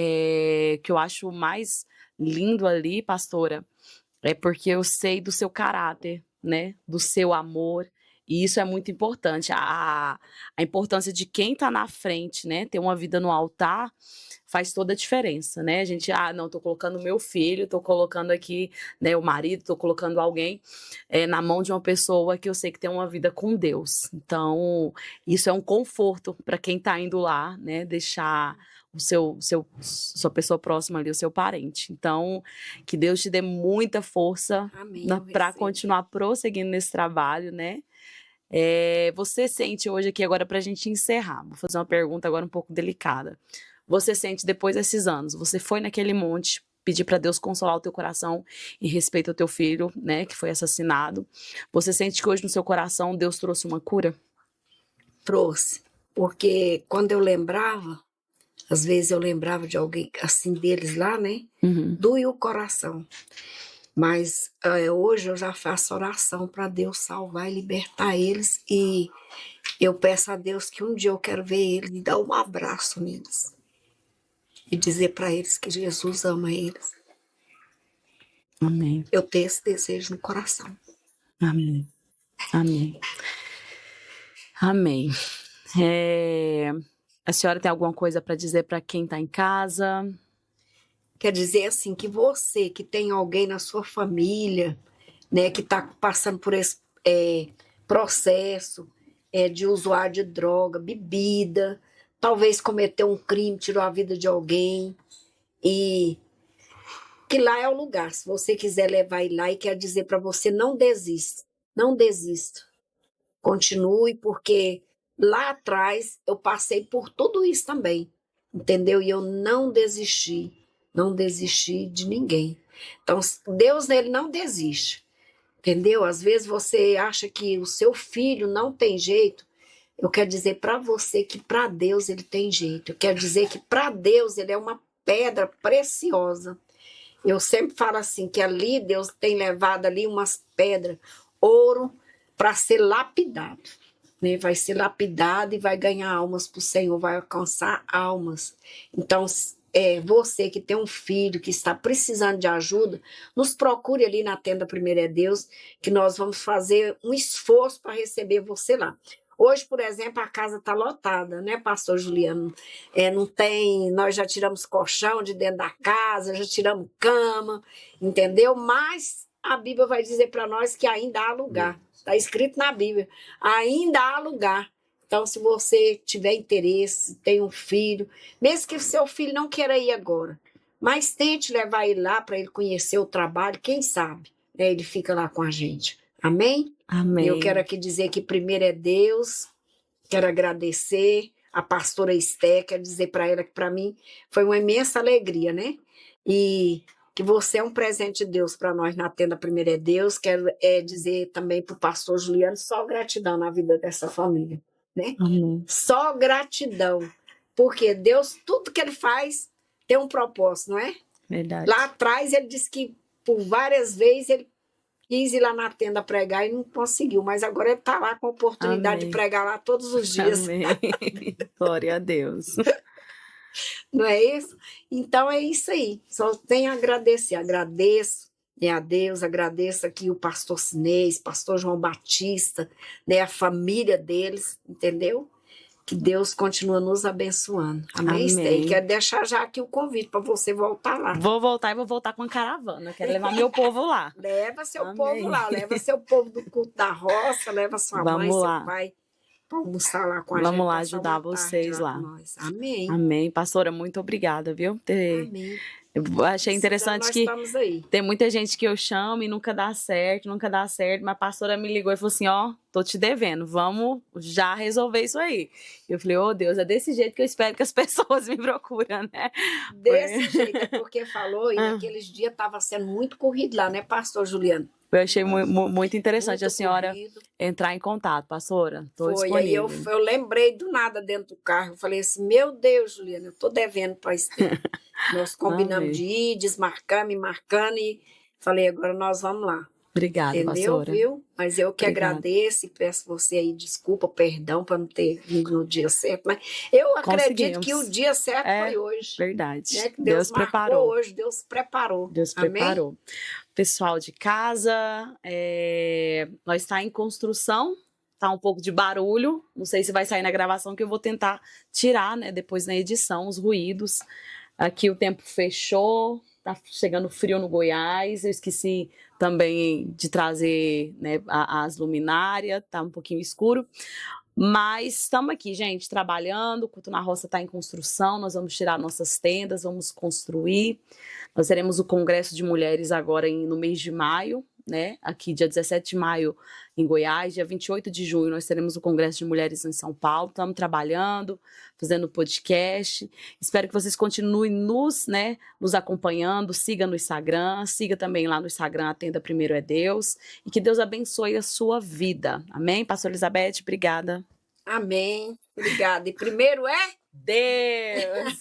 Que eu acho mais lindo ali, pastora, é porque eu sei do seu caráter, né? Do seu amor. E isso é muito importante. A importância de quem está na frente, né? Ter uma vida no altar faz toda a diferença, né? A gente, não, tô colocando meu filho, tô colocando aqui, né, o marido, tô colocando alguém na mão de uma pessoa que eu sei que tem uma vida com Deus. Então, isso é um conforto para quem está indo lá, né? Deixar sua pessoa próxima ali, o seu parente. Então, que Deus te dê muita força para continuar prosseguindo nesse trabalho, né? Você sente hoje aqui, agora para a gente encerrar, vou fazer uma pergunta agora um pouco delicada. Você sente depois desses anos, você foi naquele monte, pedir para Deus consolar o teu coração em respeito ao teu filho, né, que foi assassinado. Você sente que hoje no seu coração Deus trouxe uma cura? Trouxe, porque quando eu lembrava, às vezes eu lembrava de alguém assim deles lá, né? Uhum. Doía o coração. Mas hoje eu já faço oração para Deus salvar e libertar eles. E eu peço a Deus que um dia eu quero ver eles e dar um abraço neles. E dizer para eles que Jesus ama eles. Amém. Eu tenho esse desejo no coração. Amém. Amém. Amém. A senhora tem alguma coisa para dizer para quem está em casa? Quer dizer assim, que você que tem alguém na sua família, né, que está passando por esse processo de usuário de droga, bebida, talvez cometeu um crime, tirou a vida de alguém, e que lá é o lugar. Se você quiser levar ele lá e quer dizer para você, não desista, não desista. Continue, porque lá atrás eu passei por tudo isso também, entendeu? E eu não desisti de ninguém. Então, Deus, ele não desiste, entendeu? Às vezes você acha que o seu filho não tem jeito. Eu quero dizer para você que para Deus ele tem jeito. Eu quero dizer que para Deus ele é uma pedra preciosa. Eu sempre falo assim, que ali Deus tem levado ali umas pedras, ouro, para ser lapidado, né? Vai ser lapidado e vai ganhar almas para o Senhor, vai alcançar almas. Então, você que tem um filho que está precisando de ajuda, nos procure ali na Tenda Primeiro é Deus, que nós vamos fazer um esforço para receber você lá. Hoje, por exemplo, a casa está lotada, né, pastor Juliano? Não tem, nós já tiramos colchão de dentro da casa, já tiramos cama, entendeu? Mas a Bíblia vai dizer para nós que ainda há lugar. Está escrito na Bíblia, ainda há lugar. Então, se você tiver interesse, tem um filho, mesmo que o seu filho não queira ir agora, mas tente levar ele lá para ele conhecer o trabalho, quem sabe, né, ele fica lá com a gente. Amém? Amém. Eu quero aqui dizer que primeiro é Deus, quero agradecer a pastora Esté, quero dizer para ela que para mim foi uma imensa alegria, né? E que você é um presente de Deus para nós na Tenda Primeiro é Deus. Quero dizer também para o pastor Juliano, só gratidão na vida dessa família, né? Amém. Só gratidão, porque Deus, tudo que ele faz tem um propósito, não é? Verdade. Lá atrás ele disse que por várias vezes ele quis ir lá na tenda pregar e não conseguiu, mas agora ele está lá com a oportunidade Amém. de pregar lá todos os dias. Amém. Glória a Deus. Não é isso? Então é isso aí. Só tenho a agradecer. Agradeço, né, a Deus, agradeço aqui o pastor Sinês, pastor João Batista, né, a família deles, entendeu? Que Deus continua nos abençoando. Amém, Esther? E quero deixar já aqui o convite para você voltar lá. Vou voltar e vou voltar com a caravana. Quero levar meu povo lá. Leva seu Amém. povo lá, leva seu povo do culto da roça, leva sua mãe, lá. seu pai, para almoçar lá com a gente. Vamos lá ajudar vocês lá. Amém. Amém. Pastora, muito obrigada, viu? Amém. Eu achei interessante que tem muita gente que eu chamo e nunca dá certo, mas a pastora me ligou e falou assim, ó, tô te devendo, vamos já resolver isso aí. Eu falei, oh Deus, é desse jeito que eu espero que as pessoas me procuram, né? Desse jeito, é porque falou, e naqueles dias estava sendo muito corrido lá, né, pastor Juliano? Eu achei muito interessante a senhora entrar em contato, pastora. Estou disponível. Aí eu lembrei do nada dentro do carro. Eu falei assim, meu Deus, Juliana, eu estou devendo para isso. Nós combinamos de ir, desmarcando e marcando, e falei, agora nós vamos lá. Obrigada, entendeu, pastora. Viu? Mas eu que agradeço e peço você aí desculpa, perdão para não ter vindo no dia certo. Mas eu acredito que o dia certo foi hoje. Verdade. Né? Que Deus preparou hoje, Deus preparou. Deus preparou. Pessoal de casa, nós está em construção, tá um pouco de barulho. Não sei se vai sair na gravação, que eu vou tentar tirar, né, depois na edição, os ruídos. Aqui o tempo fechou. Tá chegando frio no Goiás, eu esqueci também de trazer, né, as luminárias, tá um pouquinho escuro, mas estamos aqui, gente, trabalhando, o Culto na Roça está em construção, nós vamos tirar nossas tendas, vamos construir, nós teremos o Congresso de Mulheres agora no mês de maio, né, aqui dia 17 de maio em Goiás, dia 28 de junho nós teremos o Congresso de Mulheres em São Paulo, estamos trabalhando, fazendo podcast, espero que vocês continuem nos acompanhando, siga no Instagram, siga também lá no Instagram, a Tenda Primeiro é Deus, e que Deus abençoe a sua vida, amém? Pastor Elizabeth, obrigada. Amém, obrigada, e primeiro é Deus!